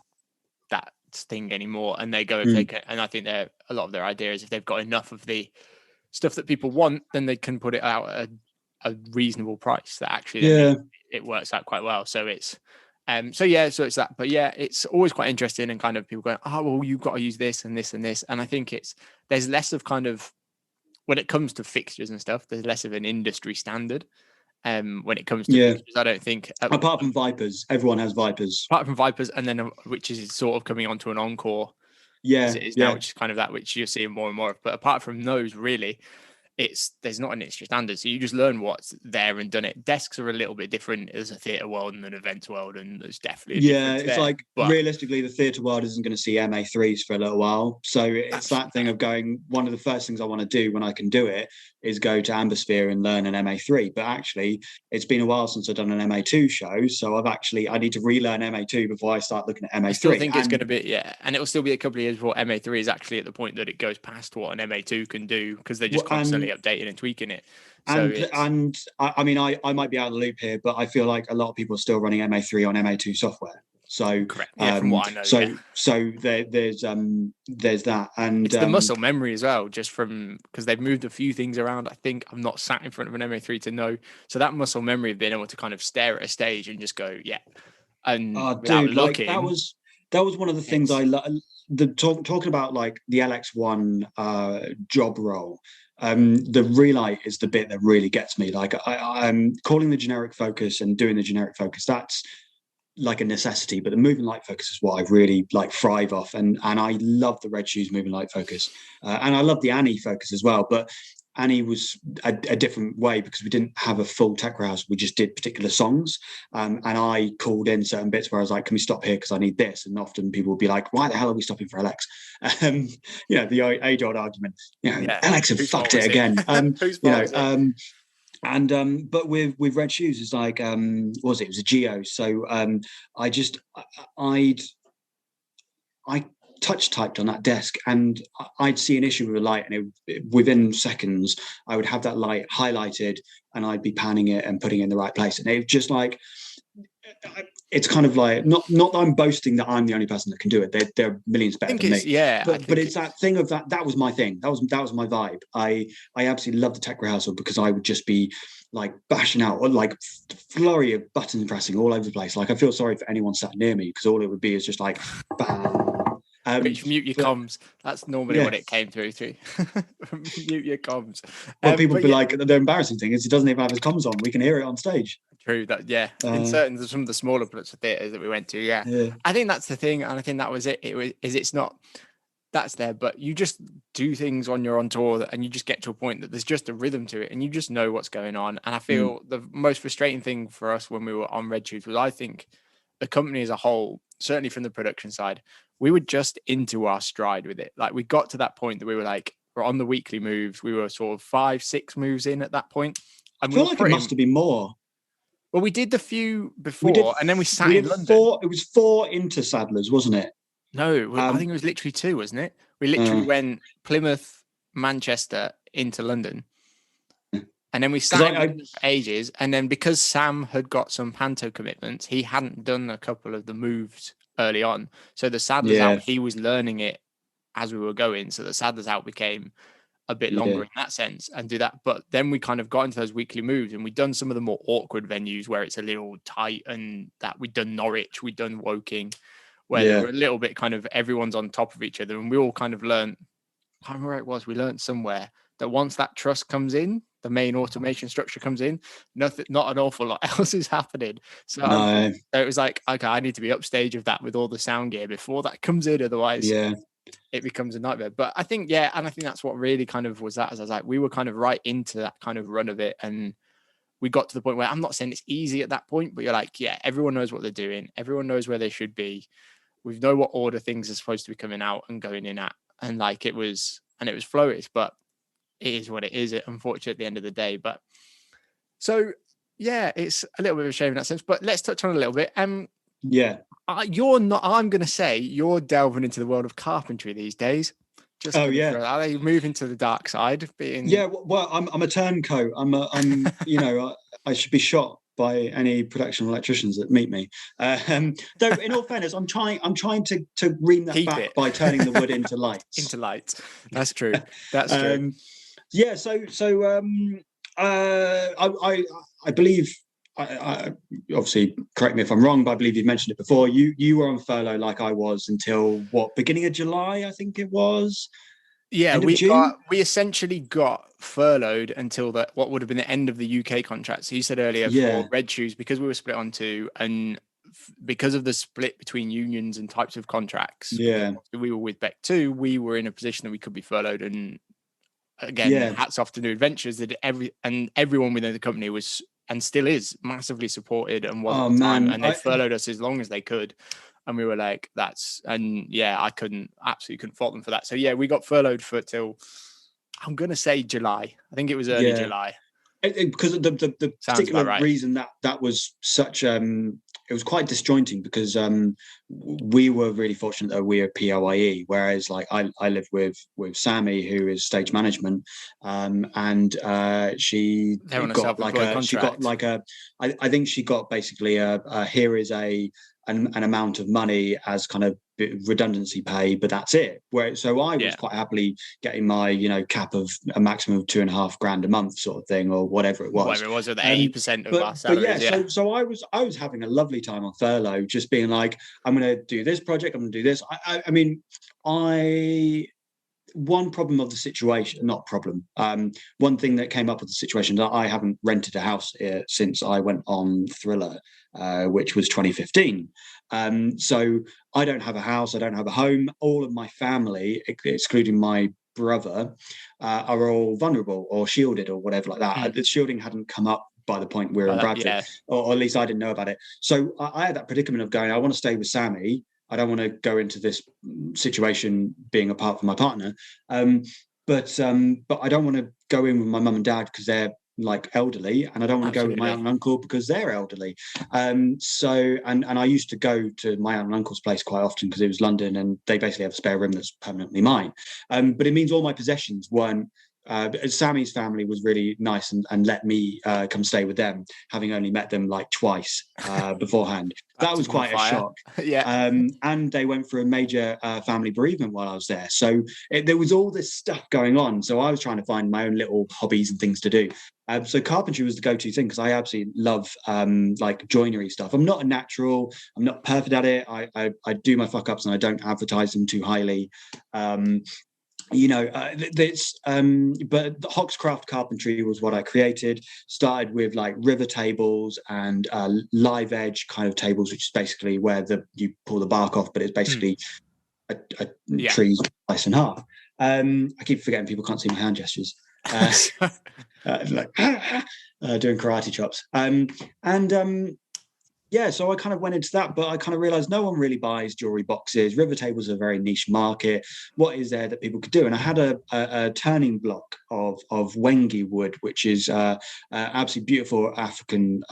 that thing anymore, and they go and take it. And I think a lot of their idea is if they've got enough of the stuff that people want, then they can put it out at a reasonable price that actually it works out quite well. So it's so it's that. But it's always quite interesting, and kind of people going, oh well, you've got to use this and this and this. And I think there's less of kind of, when it comes to fixtures and stuff, there's less of an industry standard. When it comes to fixtures, I don't think, apart from Vipers, everyone has Vipers. Apart from Vipers, and then which is sort of coming onto an Encore. As it is now, which is kind of that which you're seeing more and more of. But apart from those, really, there's not an industry standard, so you just learn what's there and done it. Desks are a little bit different as a theatre world and an events world, and there's definitely it's there. But realistically, the theatre world isn't going to see MA3s for a little while, so it's that thing of going, one of the first things I want to do when I can do it is go to Ambersphere and learn an MA3. But actually, it's been a while since I've done an MA2 show, so I need to relearn MA2 before I start looking at MA3. I still think it's going to be, and it will still be a couple of years before MA3 is actually at the point that it goes past what an MA2 can do, because they're just constantly updating and tweaking it. So I mean, I might be out of the loop here, but I feel like a lot of people are still running MA3 on MA2 software. So correct. From what I know. So there's that, and it's the muscle memory as well, just from, because they've moved a few things around. I think I'm not sat in front of an MA3 to know. So that muscle memory of being able to kind of stare at a stage and just go, and without looking. Like, that was one of the things I talking about, like the LX1 job role. The relight is the bit that really gets me. Like I'm calling the generic focus and doing the generic focus. That's like a necessity, but the moving light focus is what I really like thrive off, and I love the Red Shoes moving light focus, and I love the Annie focus as well. But Annie was a different way, because we didn't have a full tech warehouse. We just did particular songs, and I called in certain bits where I was like, can we stop here because I need this? And often people would be like, why the hell are we stopping for LX? The age-old argument, LX have fucked it again. But with Red Shoes, it's like, it was a Geo. So I touch typed on that desk, and I'd see an issue with a light, and within seconds I would have that light highlighted, and I'd be panning it and putting it in the right place. And it was just like, it's kind of like, not that I'm boasting that I'm the only person that can do it. There are millions better than me. But it's that thing of that was my thing. That was my vibe. I absolutely love the tech rehearsal, because I would just be like bashing out, or like flurry of buttons pressing all over the place. Like, I feel sorry for anyone sat near me, because all it would be is just like, bam. Which mute your comms. That's normally what it came through to. Mute your comms. Well, people be like, the embarrassing thing is he doesn't even have his comms on. We can hear it on stage. True. That in some of the smaller parts of theatres that we went to, I think that's the thing, and I think that was it. It's not that's there, but you just do things when you're on tour, and you just get to a point that there's just a rhythm to it, and you just know what's going on. And I feel the most frustrating thing for us when we were on Red Shoes was, I think, the company as a whole, certainly from the production side, we were just into our stride with it. Like, we got to that point that we were like, were on the weekly moves. We were sort of 5-6 moves in at that point. I And feel like it must have been more. Well, we did the few before, We did, and then we sat we in did London. 4. It was 4 into Saddlers, wasn't it? No, I think it was literally 2, wasn't it? We literally went Plymouth, Manchester into London. And then we sat in for ages. And then because Sam had got some panto commitments, he hadn't done a couple of the moves early on. So the Saddlers out, he was learning it as we were going. So the Saddlers out became a bit longer in that sense and do that. But then we kind of got into those weekly moves, and we'd done some of the more awkward venues where it's a little tight, and that we'd done Norwich, we'd done Woking, where they were a little bit kind of everyone's on top of each other. And we all kind of learned, I can't remember where it was, we learned somewhere that once that trust comes in, the main automation structure comes in, not an awful lot else is happening. So, so it was like, okay, I need to be upstage of that with all the sound gear before that comes in. Otherwise, it becomes a nightmare. But I think, and I think that's what really kind of was that, as I was like, we were kind of right into that kind of run of it. And we got to the point where, I'm not saying it's easy at that point, but you're like, everyone knows what they're doing. Everyone knows where they should be. We know what order things are supposed to be coming out and going in at. And like, it was flowish, but it is what it is, unfortunately, at the end of the day. But so, it's a little bit of a shame in that sense, but let's touch on a little bit. You're not, I'm going to say you're delving into the world of carpentry these days. Just are you moving to the dark side? Well, I'm a turncoat. I'm I should be shot by any production electricians that meet me. Though, in all fairness, I'm trying to ream that back by turning the wood into lights. Into lights. That's true. That's true. I believe. I obviously, correct me if I'm wrong, but I believe you've mentioned it before. You were on furlough like I was until beginning of July, I think it was. Yeah, we essentially got furloughed until what would have been the end of the UK contract. So you said earlier for Red Shoes, because we were split on 2, and because of the split between unions and types of contracts, we were with Beck 2, we were in a position that we could be furloughed. And again, hats off to New Adventures, that everyone within the company was and still is massively supported and was at the time, and they furloughed us as long as they could. And we were like, I absolutely couldn't fault them for that. So we got furloughed till, I'm going to say July. I think it was early July. Because the particular reason that was such, it was quite disjointing, because we were really fortunate that we are POIE, whereas like I live with Sammy, who is stage management, and she got I think she got basically here is an amount of money as kind of redundancy pay, but that's it. So I was quite happily getting my cap of a maximum of $2,500 a month, sort of thing, or whatever it was. Whatever it was, with 80% of our salaries. So I was having a lovely time on furlough, just being like, I'm going to do this project, I'm going to do this. One problem of the situation, not problem. One thing that came up with the situation, that I haven't rented a house since I went on Thriller, which was 2015. So I don't have a house, I don't have a home. All of my family, excluding my brother, are all vulnerable or shielded or whatever like that. The shielding hadn't come up by the point we were in Bradford, or at least I didn't know about it. So I had that predicament of going, I want to stay with Sammy. I don't want to go into this situation being apart from my partner. But I don't want to go in with my mum and dad because they're like elderly, and I don't want to go with my aunt and uncle because they're elderly. So I used to go to my aunt and uncle's place quite often because it was London, and they basically have a spare room that's permanently mine. But it means all my possessions weren't. Sammy's family was really nice and let me come stay with them, having only met them like twice beforehand. That was quite a shock. And they went through a major family bereavement while I was there. So there was all this stuff going on. So I was trying to find my own little hobbies and things to do. So carpentry was the go-to thing, because I absolutely love like joinery stuff. I'm not a natural. I'm not perfect at it. I do my fuck ups and I don't advertise them too highly. But Hoxcraft carpentry was what I created. Started with like river tables and live edge kind of tables, which is basically where you pull the bark off, but it's basically a tree sliced in half. I keep forgetting people can't see my hand gestures. Doing karate chops. yeah, so I kind of went into that, but I kind of realized no one really buys jewelry boxes. River tables are a very niche market. What is there that people could do? And I had a turning block of Wengi wood, which is absolutely beautiful African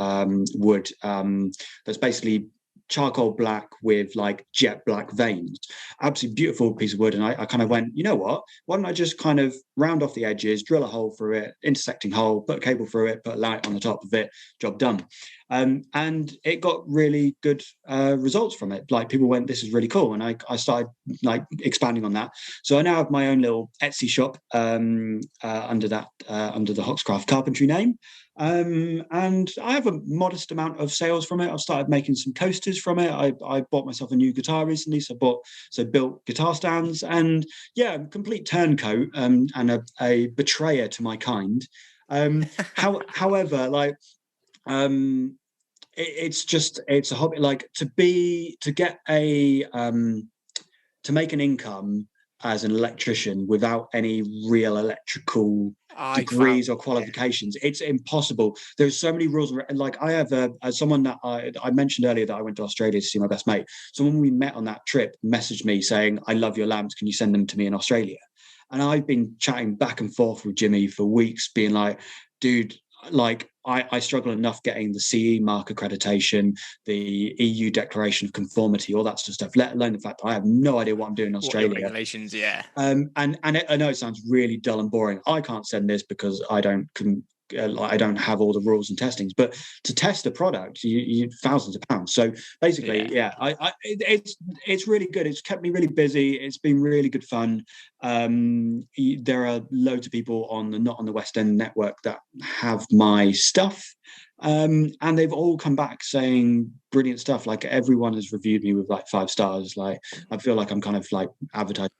wood that's basically charcoal black with like jet black veins. Absolutely beautiful piece of wood. And I kind of went, you know what? Why don't I just kind of round off the edges, drill a hole through it, intersecting hole, put a cable through it, put a light on the top of it, job done. And it got really good results from it. Like people went, this is really cool. And I started like expanding on that. So I now have my own little Etsy shop under the Hoxcraft Carpentry name. And I have a modest amount of sales from it. I've started making some coasters from it. I bought myself a new guitar recently, so built guitar stands, and yeah, complete turncoat and a betrayer to my kind. However, like it's a hobby. Like to get to make an income as an electrician without any real electrical degrees or qualifications, it's impossible. There's so many rules. Like I have someone that I mentioned earlier that I went to Australia to see my best mate. Someone we met on that trip messaged me saying, I love your lamps, can you send them to me in Australia? And I've been chatting back and forth with Jimmy for weeks, being like, dude, like I struggle enough getting the CE mark accreditation, the EU declaration of conformity, all that sort of stuff, let alone the fact that I have no idea what I'm doing in Australia. Regulations, yeah. I know it sounds really dull and boring. I can't send this because I don't have all the rules and testings, but to test a product, you thousands of pounds. So basically, it's really good. It's kept me really busy. It's been really good fun. There are loads of people not on the West End network that have my stuff. And they've all come back saying brilliant stuff. Like everyone has reviewed me with like 5 stars. Like I feel like I'm kind of like advertising.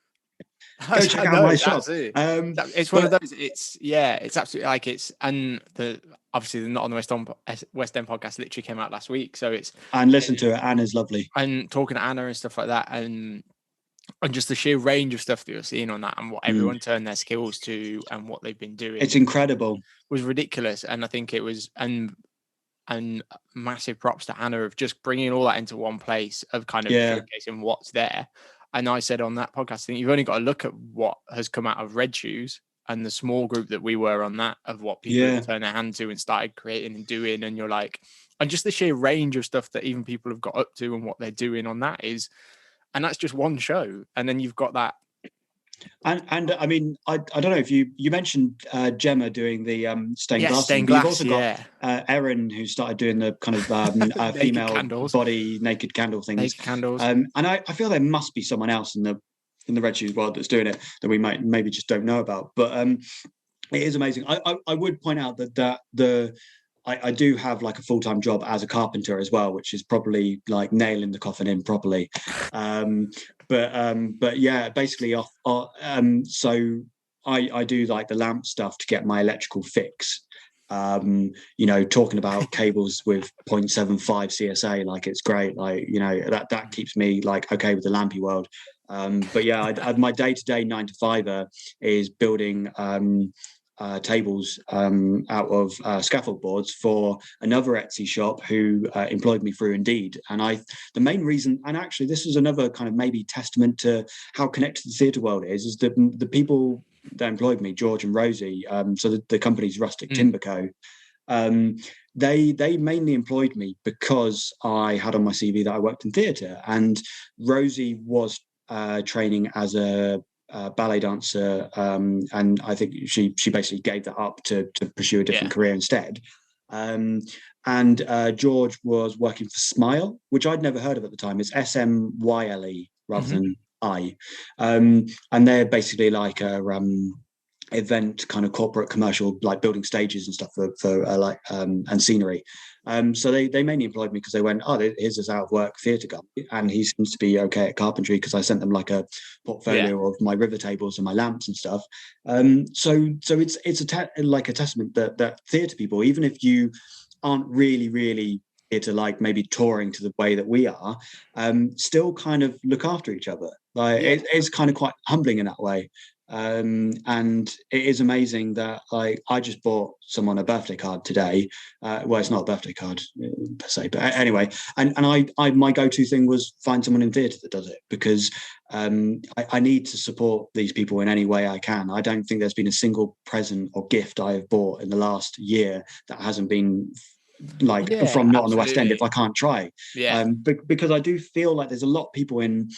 Go check out my shop. It's one of those. It's absolutely like it's, and obviously the Not on the West End podcast literally came out last week, so it's, and listen to it. Anna's lovely, and talking to Anna and stuff like that, and just the sheer range of stuff that you're seeing on that, and what everyone turned their skills to, and what they've been doing. It's incredible. Was ridiculous, and I think it was, and massive props to Anna of just bringing all that into one place, of kind of showcasing what's there. And I said on that podcast, I think you've only got to look at what has come out of Red Shoes and the small group that we were on that, of what people have turned their hand to and started creating and doing. And you're like, and just the sheer range of stuff that even people have got up to and what they're doing on that is, and that's just one show. And then you've got that. And I mean, I don't know if you mentioned Gemma doing the stained glass. Stained glass. You've also got Erin, who started doing the kind of female candles. Body naked candle things. Naked candles. And I feel there must be someone else in the Red Shoes world that's doing it that we might maybe just don't know about. But it is amazing. I would point out that I do have like a full-time job as a carpenter as well, which is probably like nailing the coffin in properly. But yeah, basically so I do like the lamp stuff to get my electrical fix. Talking about cables with 0.75 CSA, like it's great. Like, that keeps me like okay with the lampy world. But yeah, my day-to-day 9 to 5 is building tables out of scaffold boards for another Etsy shop who employed me through Indeed. And the main reason, and actually this is another kind of maybe testament to how connected the theatre world is the people that employed me, George and Rosie, so the company's Rustic Timber Co. They mainly employed me because I had on my CV that I worked in theatre, and Rosie was training as a ballet dancer, and I think she basically gave that up to pursue a different career instead. And George was working for Smile, which I'd never heard of at the time. It's SMYLE rather than I, and they're basically like a event kind of corporate commercial, like building stages and stuff for and scenery. So they mainly employed me because they went, here's this out of work theatre guy, and he seems to be okay at carpentry, because I sent them like a portfolio of my river tables and my lamps and stuff. So it's a testament that theatre people, even if you aren't really to like maybe touring to the way that we are, still kind of look after each other. Like it's kind of quite humbling in that way. And it is amazing that like I just bought someone a birthday card today. Well, it's not a birthday card per se, but anyway. And I my go-to thing was find someone in theatre that does it, because I need to support these people in any way I can. I don't think there's been a single present or gift I have bought in the last year that hasn't been like from not on the West End if I can't try. Because I do feel like there's a lot of people in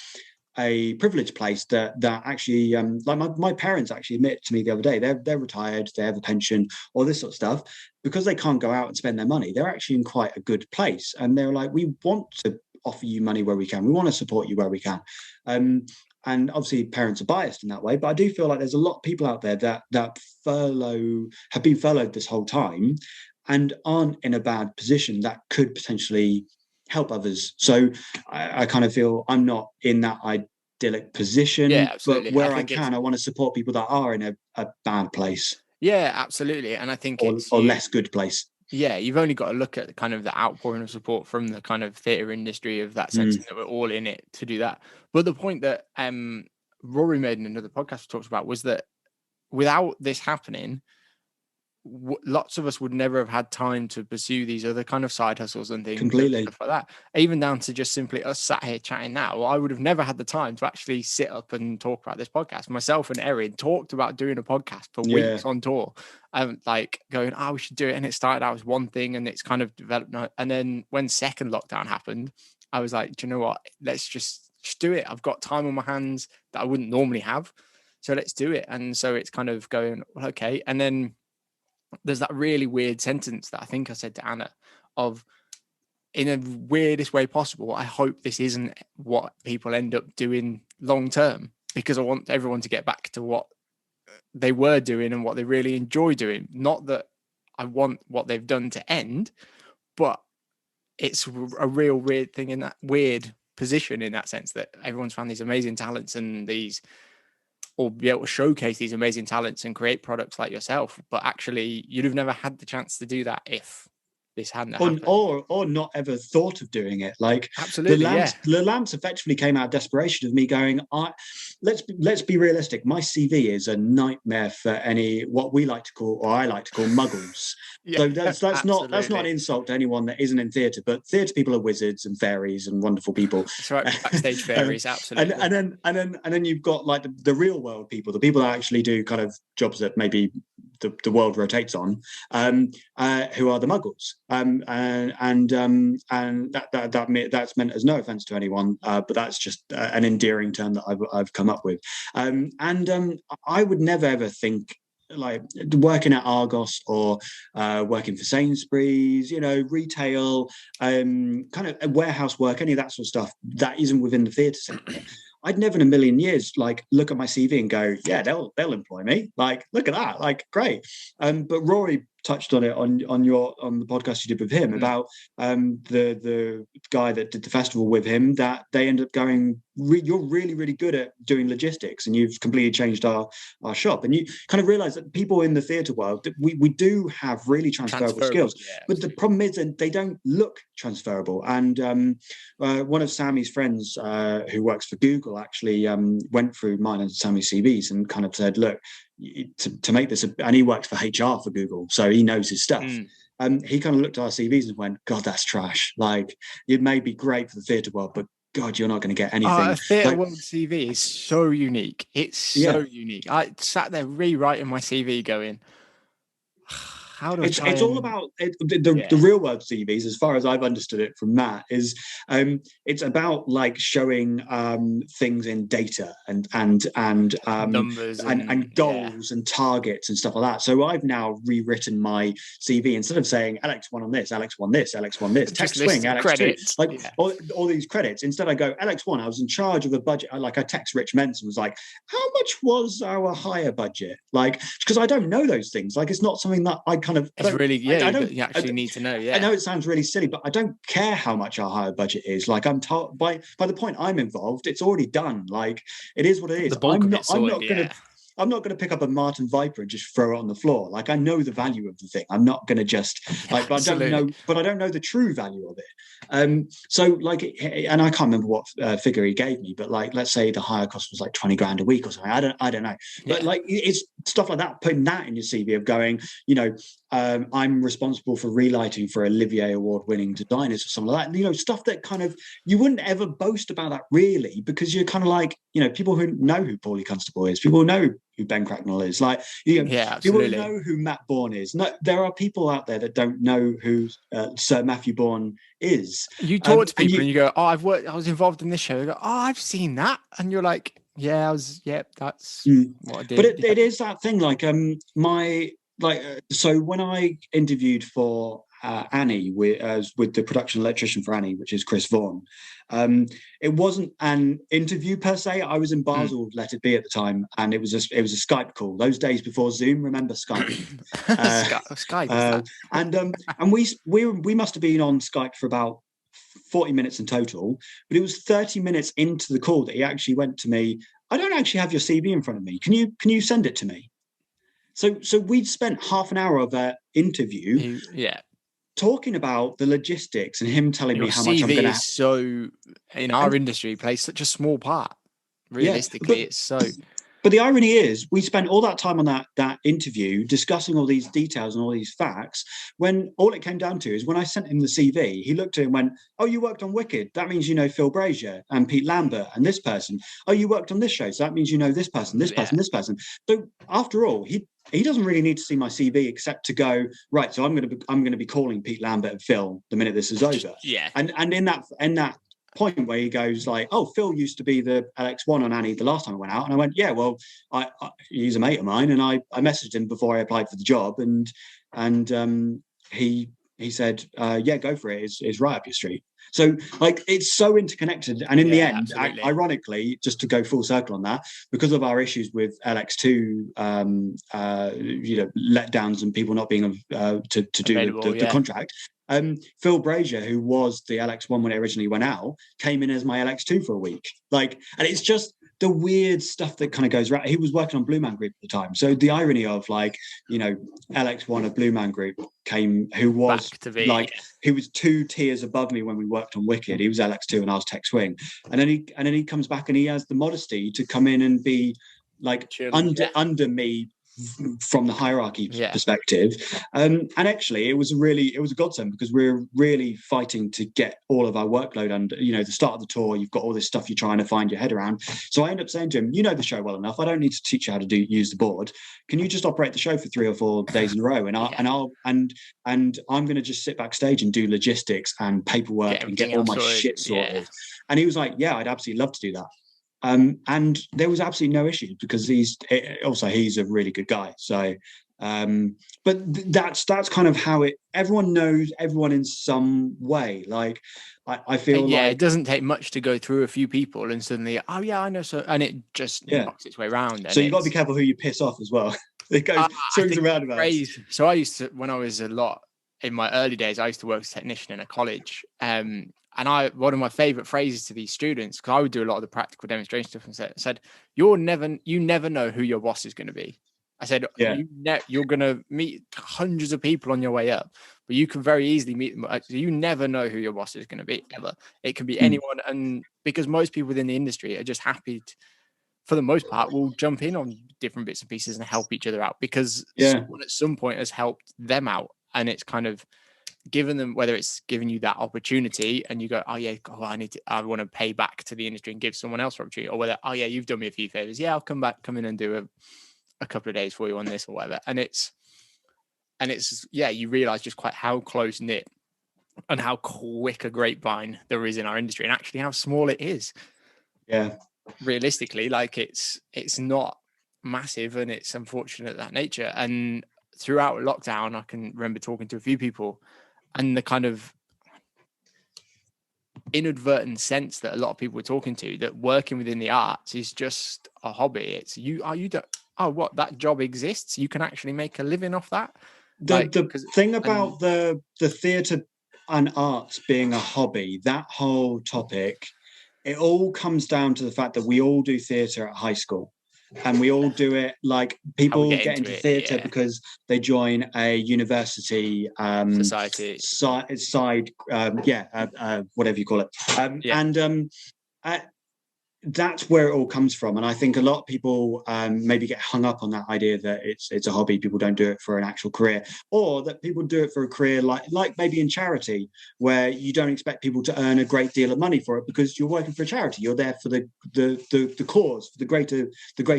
a privileged place that actually like my parents actually admit to me the other day, they're retired, they have a pension, all this sort of stuff, because they can't go out and spend their money. They're actually in quite a good place, and they're like, we want to offer you money where we can, we want to support you where we can. And obviously parents are biased in that way, but I do feel like there's a lot of people out there that have been furloughed this whole time and aren't in a bad position that could potentially help others. So I kind of feel I'm not in that idyllic position, but where I can, I want to support people that are in a bad place. Yeah, absolutely. And I think or less good place. Yeah, you've only got to look at kind of the outpouring of support from the kind of theatre industry of that sense that we're all in it to do that. But the point that Rory made in another podcast we talked about was that without this happening, lots of us would never have had time to pursue these other kind of side hustles and things. Completely. And stuff like that. Even down to just simply us sat here chatting now. Well, I would have never had the time to actually sit up and talk about this podcast. Myself and Erin talked about doing a podcast for weeks on tour. Like going, we should do it. And it started out as one thing and it's kind of developed. And then when second lockdown happened, I was like, do you know what? Let's just do it. I've got time on my hands that I wouldn't normally have. So let's do it. And so it's kind of going, well, okay. And then there's that really weird sentence that I think I said to Anna of, in the weirdest way possible, I hope this isn't what people end up doing long term, because I want everyone to get back to what they were doing and what they really enjoy doing. Not that I want what they've done to end, but it's a real weird thing in that weird position, in that sense that everyone's found these amazing talents and or be able to showcase these amazing talents and create products like yourself, but actually you'd have never had the chance to do that if this hadn't happened. Or not ever thought of doing it. Like absolutely, the lamps effectively came out of desperation of me going, let's be realistic. My CV is a nightmare for what we like to call, or I like to call, muggles. So that's not an insult to anyone that isn't in theatre, but theatre people are wizards and fairies and wonderful people. That's right, backstage fairies, absolutely. And then you've got like the real world people, the people that actually do kind of jobs that maybe the world rotates on, who are the muggles. And that's meant as no offense to anyone, but that's just an endearing term that I've come up with. I would never ever think like working at Argos or working for Sainsbury's, retail, kind of warehouse work, any of that sort of stuff that isn't within the theatre sector. I'd never in a million years like look at my CV and go, yeah, they'll employ me. Like, look at that, like, great. But Rory touched on it on the podcast you did with him about the guy that did the festival with him, that they ended up going, you're really, really good at doing logistics and you've completely changed our shop. And you kind of realize that people in the theatre world, that we do have really transferable skills, but the problem is that they don't look transferable. And one of Sammy's friends who works for Google actually went through mine and Sammy's CVs and kind of said, look, to make this, and he works for HR for Google, so he knows his stuff. He kind of looked at our CVs and went, God, that's trash. Like, it may be great for the theatre world, but God, you're not going to get anything. A theatre world CV is so unique. It's so unique. I sat there rewriting my CV going, how do it's all about the real world CVs, as far as I've understood it from Matt, is it's about like showing things in data and numbers and goals and targets and stuff like that. So I've now rewritten my CV. Instead of saying LX1 on this, LX1 this, LX1 this, text swing, LX2, all these credits. Instead I go LX1, I was in charge of a budget. I text Rich Menson, was like, how much was our hire budget? Like, because I don't know those things. Like, it's not something that I kind of, it's really, you actually need to know. I know it sounds really silly, but I don't care how much our hire budget is. Like, I'm told by the point I'm involved, it's already done. Like, it is what it is. The bulk of it's sorted, I'm not going to pick up a Martin Viper and just throw it on the floor. Like, I know the value of the thing. I'm not going to just like, but I don't know the true value of it. So like, and I can't remember what figure he gave me, but like, let's say the hire cost was like 20 grand a week or something. I don't know. But like, it's stuff like that, putting that in your CV of going, you know, I'm responsible for relighting for Olivier Award winning designers or something like that. You know, stuff that kind of, you wouldn't ever boast about that really, because you're kind of like, you know, people who know who Paulie Constable is, people who know who Ben Cracknell is, like, you know, people who know who Matt Bourne is. No, there are people out there that don't know who Sir Matthew Bourne is. You talk to people and you go, oh, I was involved in this show. They go, oh, I've seen that. And you're like, yeah, that's what I did. But it is that thing, like, so when I interviewed for Annie with the production electrician for Annie, which is Chris Vaughan, it wasn't an interview per se. I was in Basel with Let It Be at the time, and it was a Skype call. Those days before Zoom, remember Skype? Skype. And we must have been on Skype for about 40 minutes in total, but it was 30 minutes into the call that he actually went to me. I don't actually have your CV in front of me. Can you send it to me? So we'd spent half an hour of that interview, talking about the logistics and him telling me how much I'm going to. So in our industry, plays such a small part. Realistically, it's so. But the irony is, we spent all that time on that interview discussing all these details and all these facts, when all it came down to is when I sent him the CV, he looked at it and went, oh, you worked on Wicked. That means you know Phil Brazier and Pete Lambert and this person. Oh, you worked on this show. So that means you know this person, this person, this person. So after all, he doesn't really need to see my CV except to go, right, so I'm going to be calling Pete Lambert and Phil the minute this is over. Yeah. And in that point where he goes like, oh, Phil used to be the LX1 on Annie the last time I went out, and I went, yeah, well, he's a mate of mine, and I messaged him before I applied for the job, and he said, yeah, go for it. It's right up your street. So like, it's so interconnected, and in the end, ironically, just to go full circle on that, because of our issues with LX2, you know, letdowns and people not being to do the contract. Phil Brazier, who was the LX1 when it originally went out, came in as my LX2 for a week. Like, and it's just the weird stuff that kind of goes around. He was working on Blue Man Group at the time. So the irony of, like, you know, LX1 of Blue Man Group came, who was like, he was 2 tiers above me when we worked on Wicked. He was LX2 and I was Tech Swing. And then he comes back and he has the modesty to come in and be like under me from the hierarchy perspective, and actually it was a godsend, because we're really fighting to get all of our workload under, you know, the start of the tour. You've got all this stuff you're trying to find your head around. So I end up saying to him, you know the show well enough, I don't need to teach you how to use the board. Can you just operate the show for 3 or 4 days in a row, and I'm going to just sit backstage and do logistics and paperwork and get all my shit sorted. And he was like, yeah, I'd absolutely love to do that. And there was absolutely no issue, because he's a really good guy. So, but that's kind of how everyone knows everyone in some way. Like, I feel like it doesn't take much to go through a few people and suddenly, oh yeah, I know. So, and it just knocks its way around. So you've got to be careful who you piss off as well. It goes swings and roundabouts. So I used to, when I was in my early days, I used to work as a technician in a college. And one of my favorite phrases to these students, because I would do a lot of the practical demonstration stuff, and said, you never know who your boss is going to be. I said, you're going to meet hundreds of people on your way up, but you can very easily meet them. You never know who your boss is going to be, ever. It can be anyone. And because most people within the industry are just happy for the most part, will jump in on different bits and pieces and help each other out, because someone at some point has helped them out. And it's kind of given them, whether it's giving you that opportunity and you go, oh yeah, I want to pay back to the industry and give someone else an opportunity, or whether, oh yeah, you've done me a few favors, I'll come in and do a couple of days for you on this or whatever. And it's you realize just quite how close knit and how quick a grapevine there is in our industry, and actually how small it is. Realistically, like, it's not massive, and it's unfortunate that nature. And throughout lockdown, I can remember talking to a few people, and the kind of inadvertent sense that a lot of people were talking to, that working within the arts is just a hobby. It's what, that job exists? You can actually make a living off that? The thing about the theatre and arts being a hobby, that whole topic, it all comes down to the fact that we all do theatre at high school. and we all do it. Like people get into it, theatre yeah. because they join a university Society. side, whatever you call it, and that's where it all comes from. And I think a lot of people maybe get hung up on that idea that it's a hobby. People don't do it for an actual career, or that people do it for a career like maybe in charity, where you don't expect people to earn a great deal of money for it because you're working for a charity. You're there for the cause, for the greater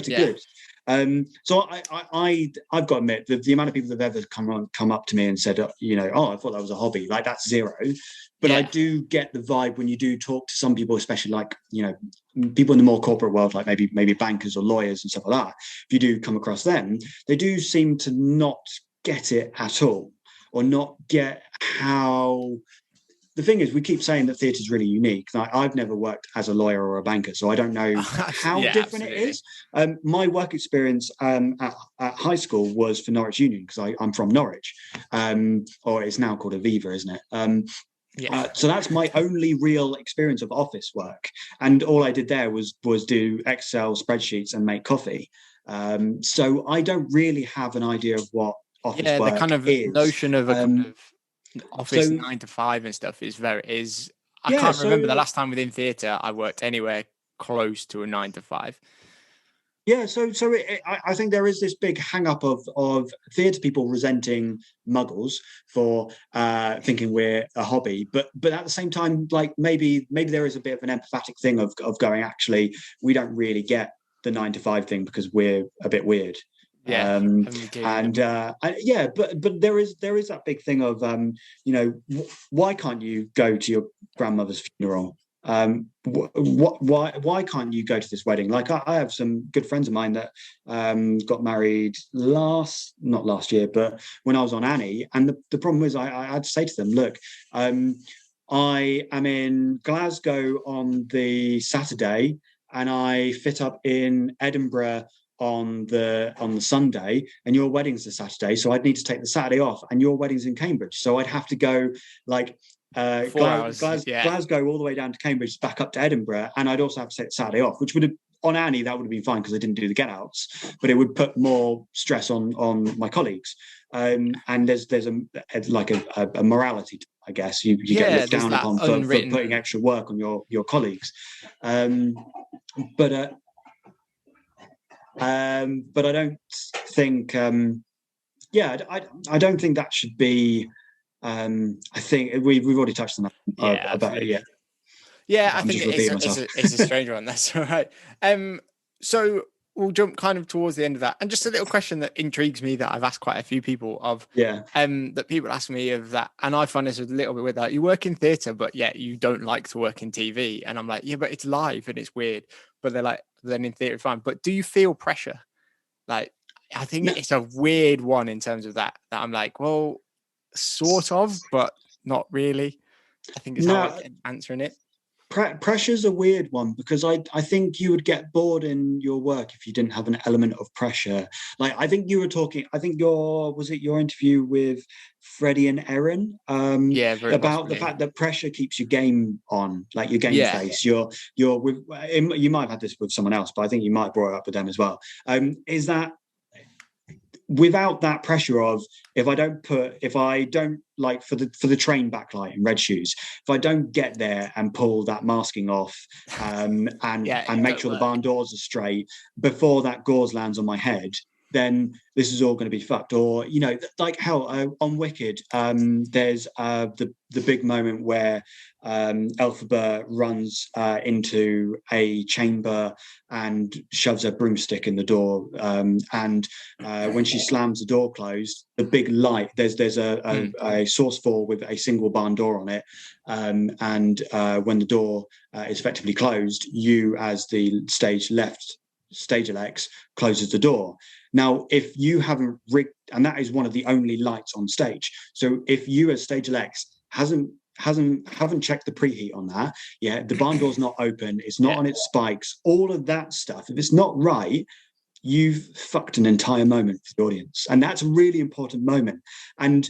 good. So I've got to admit the amount of people that have ever come up to me and said, oh, I thought that was a hobby, like that's zero. But I do get the vibe when you do talk to some people, especially like, people in the more corporate world, like maybe bankers or lawyers and stuff like that. If you do come across them, they do seem to not get it at all, or not get how. The thing is, we keep saying that theatre is really unique. Like, I've never worked as a lawyer or a banker, so I don't know how different it is. My work experience at high school was for Norwich Union, because I'm from Norwich, or it's now called Aviva, isn't it? So that's my only real experience of office work, and all I did there was do Excel spreadsheets and make coffee. So I don't really have an idea of what office work the kind of is. notion of a kind of office 9 to 5 and stuff I can't remember the last time within theatre I worked anywhere close to a 9 to 5. Yeah, I think there is this big hang up of theatre people resenting muggles for thinking we're a hobby, but at the same time, like maybe there is a bit of an empathetic thing of going, actually, we don't really get the 9 to 5 thing because we're a bit weird. But there is that big thing of why can't you go to your grandmother's funeral? Why can't you go to this wedding? Like I have some good friends of mine that got married not last year, but when I was on Annie, and the problem was I had to say to them, look, I am in Glasgow on the Saturday, and I fit up in Edinburgh on the Sunday, and your wedding's the Saturday, so I'd need to take the Saturday off, and your wedding's in Cambridge, so I'd have to go like Glasgow all the way down to Cambridge, back up to Edinburgh, and I'd also have to take Saturday off, which would have, on Annie, that would have been fine because I didn't do the get-outs, but it would put more stress on my colleagues. And there's a morality to it, I guess. You get looked down upon for putting extra work on your colleagues. But I don't think I don't think that should be. I think we've already touched on that about it. I think it's a strange one. That's all right. So we'll jump kind of towards the end of that, and just a little question that intrigues me that I've asked quite a few people of. That people ask me of that, and I find this a little bit weird. That you work in theatre, but yet you don't like to work in TV, and I'm like, yeah, but it's live and it's weird. But they're like, then in theatre it's fine. But do you feel pressure? Like, I think it's a weird one in terms of that I'm like, well, sort of, but not really. I think it's how I'm answering it. Pressure's a weird one, because I think you would get bored in your work if you didn't have an element of pressure. Like, I think you were talking, was it your interview with Freddie and Erin? About the fact that pressure keeps your game on, like your game face. You're with, you might have had this with someone else, but I think you might have brought it up with them as well. Is that without that pressure of, if I don't like for the train backlight in red shoes, if I don't get there and pull that masking off and make sure the barn doors are straight before that gauze lands on my head, then this is all going to be fucked. Or, like hell, on Wicked, there's the big moment where Elphaba runs into a chamber and shoves a broomstick in the door. And when she slams the door closed, the big light, there's a sauce fall with a single barn door on it. And when the door is effectively closed, you, as the stage elects, closes the door. Now, if you haven't rigged, and that is one of the only lights on stage, so if you as stage elects haven't checked the preheat on that, the barn door's not open, it's not on its spikes, all of that stuff, if it's not right, you've fucked an entire moment for the audience. And that's a really important moment. And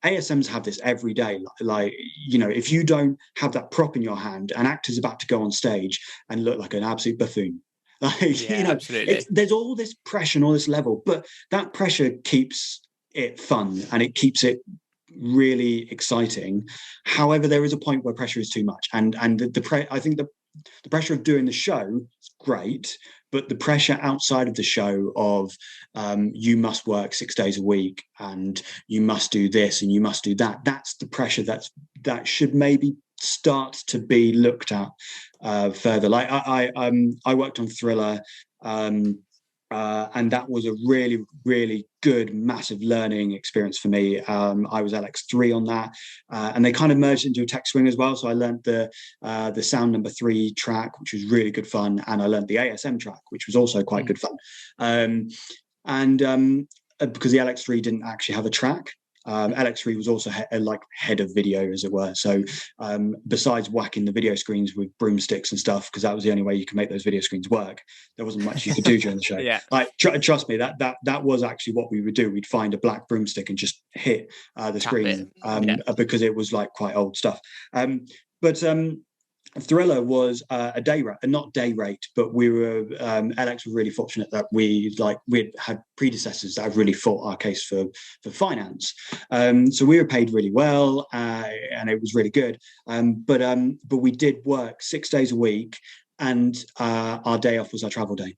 ASMs have this every day. Like, if you don't have that prop in your hand, an actor's about to go on stage and look like an absolute buffoon, Like, Yeah, absolutely. there's all this pressure and all this level, but that pressure keeps it fun and it keeps it really exciting. However, there is a point where pressure is too much, and I think the pressure of doing the show is great, but the pressure outside of the show of you must work 6 days a week and you must do this and you must do that. That's the pressure that should maybe start to be looked at further. Like I worked on Thriller. And that was a really, really good, massive learning experience for me. I was LX3 on that, and they kind of merged into a tech swing as well. So I learned the sound number 3 track, which was really good fun, and I learned the ASM track, which was also quite good fun. Because the LX3 didn't actually have a track. LX3 was also head of video, as it were. So besides whacking the video screens with broomsticks and stuff, because that was the only way you could make those video screens work, there wasn't much you could do during the show. Yeah. Like, trust me, that was actually what we would do. We'd find a black broomstick and just hit the screen because it was like quite old stuff. But Thriller was a day rate, not day rate, but we were LX were really fortunate that we had predecessors that have really fought our case for finance. So we were paid really well, and it was really good. But we did work 6 days a week, and our day off was our travel day.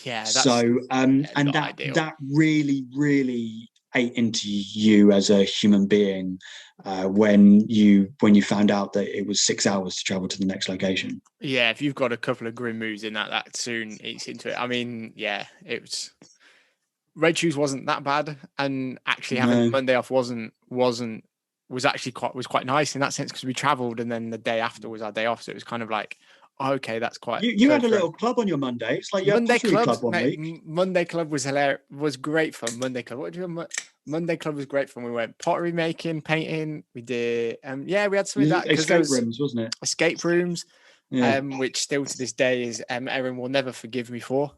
Yeah. That really, really ate into you as a human being when you found out that it was 6 hours to travel to the next location. Yeah, if you've got a couple of grim moves in that soon eats into it. I mean, yeah, it was. Red Shoes wasn't that bad, and actually having Monday off was quite nice in that sense, because we travelled and then the day after was our day off, so it was kind of like, okay, that's quite. You had a little club on your Monday. It's like you had Monday club one week. Monday club was hilarious. Was great fun. Monday club. What did you do? Monday club was great fun. We went pottery making, painting. We did. We had some of that. Escape rooms, wasn't it? Escape rooms. Yeah. Which still to this day is Erin will never forgive me for.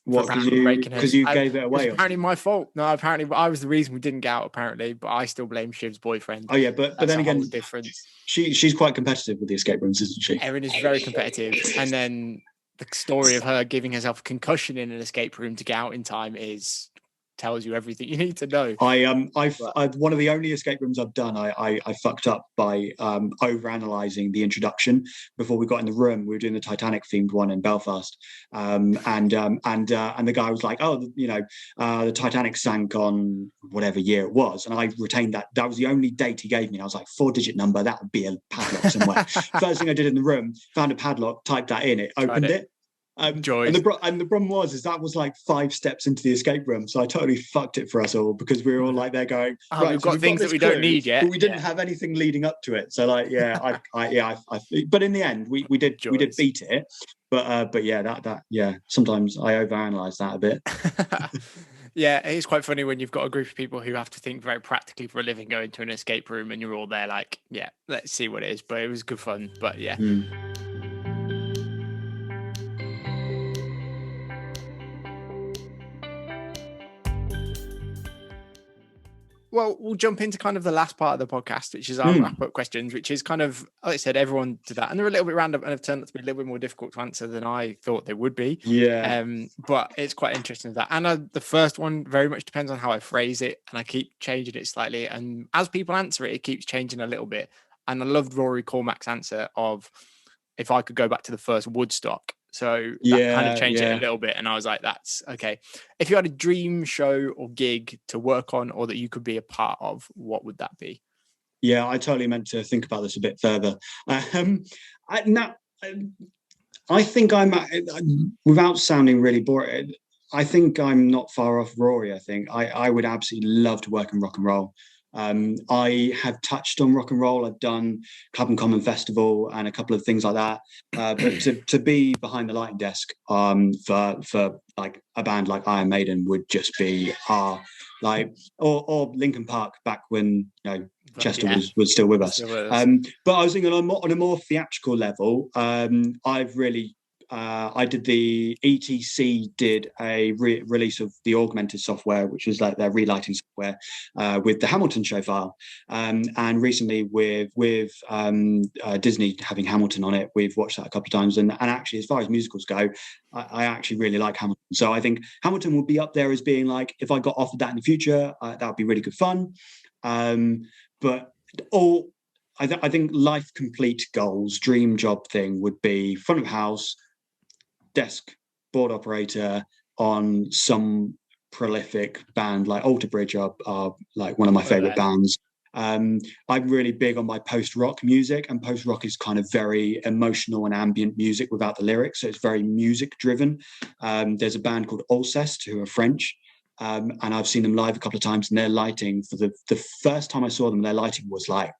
What? Because you gave it away? Apparently my fault. No, apparently I was the reason we didn't get out. Apparently, but I still blame Shiv's boyfriend. Oh yeah, but then again, difference. She's quite competitive with the escape rooms, isn't she? Erin is very competitive, and then the story of her giving herself a concussion in an escape room to get out in time tells you everything you need to know. I've one of the only escape rooms I've done. I fucked up by overanalyzing the introduction before we got in the room. We were doing the Titanic themed one in Belfast, and the guy was like, "Oh, the Titanic sank on whatever year it was," and I retained that. That was the only date he gave me. I was like, 4-digit number. That would be a padlock somewhere. First thing I did in the room, found a padlock, typed that in, it opened it. And the problem was that was like 5 steps into the escape room, so I totally fucked it for us all, because we were all like there going, right, we've got things that we don't need yet, but we didn't have anything leading up to it. So like, yeah, but in the end we did beat it. But yeah, sometimes I overanalyze that a bit. Yeah, it's quite funny when you've got a group of people who have to think very practically for a living, go into an escape room, and you're all there like, yeah, let's see what it is. But it was good fun. But yeah. Well, we'll jump into kind of the last part of the podcast, which is our wrap-up questions, which is kind of, like I said, everyone did that. And they're a little bit random and have turned out to be a little bit more difficult to answer than I thought they would be. Yeah. But it's quite interesting that. And the first one very much depends on how I phrase it, and I keep changing it slightly. And as people answer it, it keeps changing a little bit. And I loved Rory Cormack's answer of, if I could go back to the first Woodstock. So that kind of changed it a little bit. And I was like, that's okay. If you had a dream show or gig to work on, or that you could be a part of, what would that be? Yeah, I totally meant to think about this a bit further. I think without sounding really boring, I think I'm not far off Rory. I think I would absolutely love to work in rock and roll. I have touched on rock and roll. I've done Club and Common Festival and a couple of things like that. But to be behind the lighting desk for like a band like Iron Maiden would just be or Linkin Park back when Chester was still with us. But I was thinking on a more theatrical level. I've really I did the ETC did a release of the augmented software, which was like their relighting software, with the Hamilton show file. And recently with Disney having Hamilton on it, we've watched that a couple of times. And actually, as far as musicals go, I actually really like Hamilton. So I think Hamilton will be up there as being like, if I got offered that in the future, that would be really good fun. But all I think life complete goals, dream job thing would be front of house, desk, board operator on some prolific band like Alter Bridge are like one of my favorite bands. I'm really big on my post-rock music, and post-rock is kind of very emotional and ambient music without the lyrics, so it's very music driven. There's a band called Alcest who are French, and I've seen them live a couple of times, and their lighting, for the first time I saw them, their lighting was like,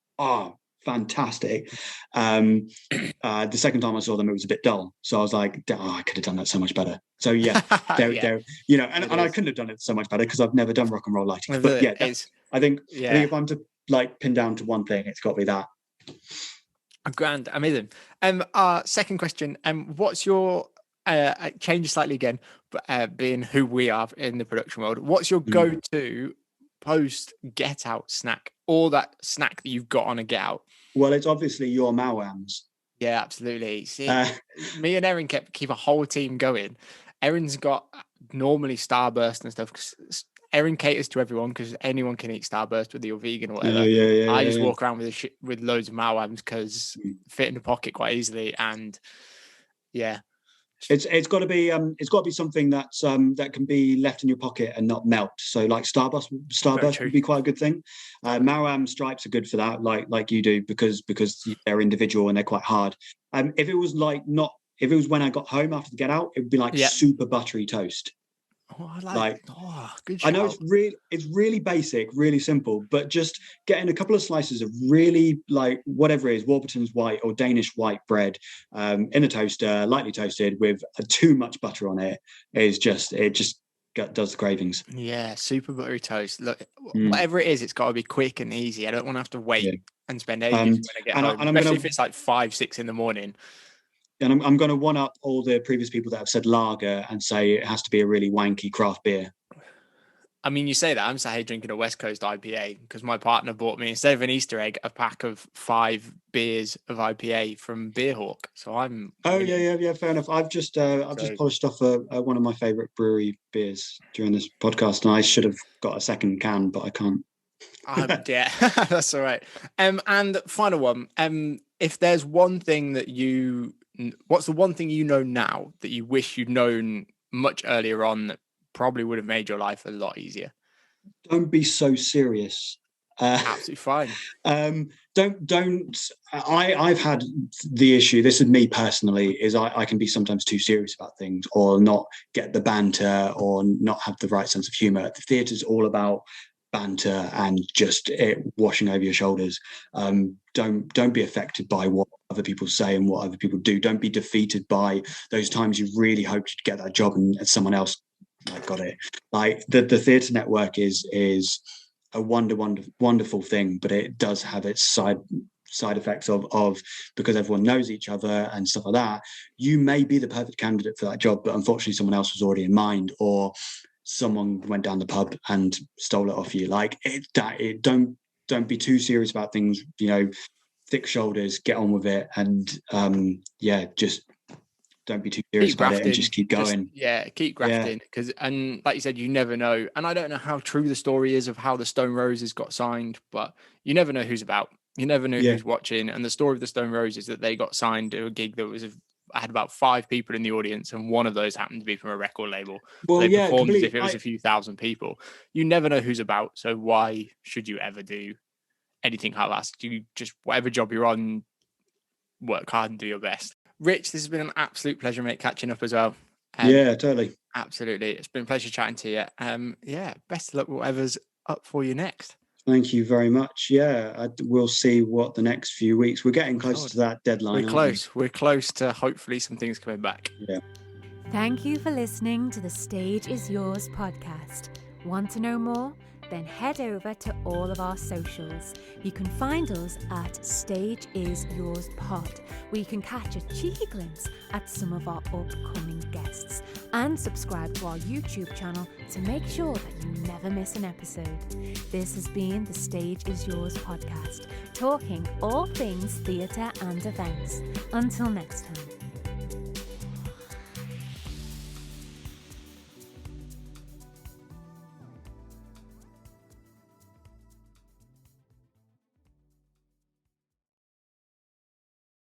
fantastic. The second time I saw them, it was a bit dull, so I was like, I could have done that so much better. So yeah, they're you know, and I couldn't have done it so much better because I've never done rock and roll lighting. But yeah, I think if I'm to like pin down to one thing, it's got to be that. Grand, amazing. Second question, what's your change slightly again, but being who we are in the production world, what's your go-to post get out snack, or that snack that you've got on a get out? Well, it's obviously your Mawams. Yeah, absolutely. See, me and Erin keep a whole team going. Erin's got normally Starburst and stuff, because Erin caters to everyone, because anyone can eat Starburst, whether you're vegan or whatever. I just walk around with loads of Mawams because fit in the pocket quite easily, and yeah. It's got to be something that's that can be left in your pocket and not melt. So like Starburst would be quite a good thing. Mawam stripes are good for that, like you do, because they're individual and they're quite hard. If it was when I got home after the get out, it would be like super buttery toast. Oh, I good shout. I know it's really basic, really simple, but just getting a couple of slices of really, like, whatever it is, Warburton's white or Danish white bread in a toaster, lightly toasted with too much butter on it, does the cravings. Yeah, super buttery toast. Look, whatever it is, it's got to be quick and easy. I don't want to have to wait and spend ages when I get home, especially if it's like 5-6 in the morning. And I'm going to one up all the previous people that have said lager and say it has to be a really wanky craft beer. I mean, you say that, I'm sat here drinking a West Coast IPA because my partner bought me, instead of an Easter egg, a pack of 5 beers of IPA from Beerhawk. So I'm. Oh yeah, fair enough. I've just polished off one of my favourite brewery beers during this podcast, and I should have got a second can, but I can't. Yeah, that's all right. And final one. If there's one thing what's the one thing you know now that you wish you'd known much earlier on that probably would have made your life a lot easier? Don't be so serious. Absolutely fine. I've had the issue, this is me personally, is I can be sometimes too serious about things, or not get the banter, or not have the right sense of humour. The theatre's all about banter and just it washing over your shoulders. Don't be affected by what other people say and what other people do. Don't be defeated by those times you really hoped you'd get that job and someone else got it. Like the theatre network is a wonderful thing, but it does have its side effects of because everyone knows each other and stuff like that. You may be the perfect candidate for that job, but unfortunately someone else was already in mind, or someone went down the pub and stole it off you. Like don't be too serious about things, thick shoulders, get on with it, and just don't be too serious about it and just keep going. Keep grafting, because and like you said, you never know, and I don't know how true the story is of how the Stone Roses got signed, but you never know who's about. You never know who's watching, and the story of the Stone Roses, that they got signed to a gig that I had about 5 people in the audience, and one of those happened to be from a record label. Well, they performed as if it was a few thousand people. You never know who's about, so why should you ever do anything half-assed? You just, whatever job you're on, work hard and do your best. Rich, this has been an absolute pleasure, mate, catching up as well. Yeah, totally. Absolutely. It's been a pleasure chatting to you. Best of luck with whatever's up for you next. Thank you very much. Yeah, we'll see what the next few weeks. We're getting close to that deadline. We're close to hopefully some things coming back. Yeah. Thank you for listening to the Stage Is Yours podcast. Want to know more? then head over to all of our socials. You can find us at Stage Is Yours Pod, where you can catch a cheeky glimpse at some of our upcoming guests, and subscribe to our YouTube channel to make sure that you never miss an episode. This has been the Stage Is Yours podcast, talking all things theatre and events. Until next time.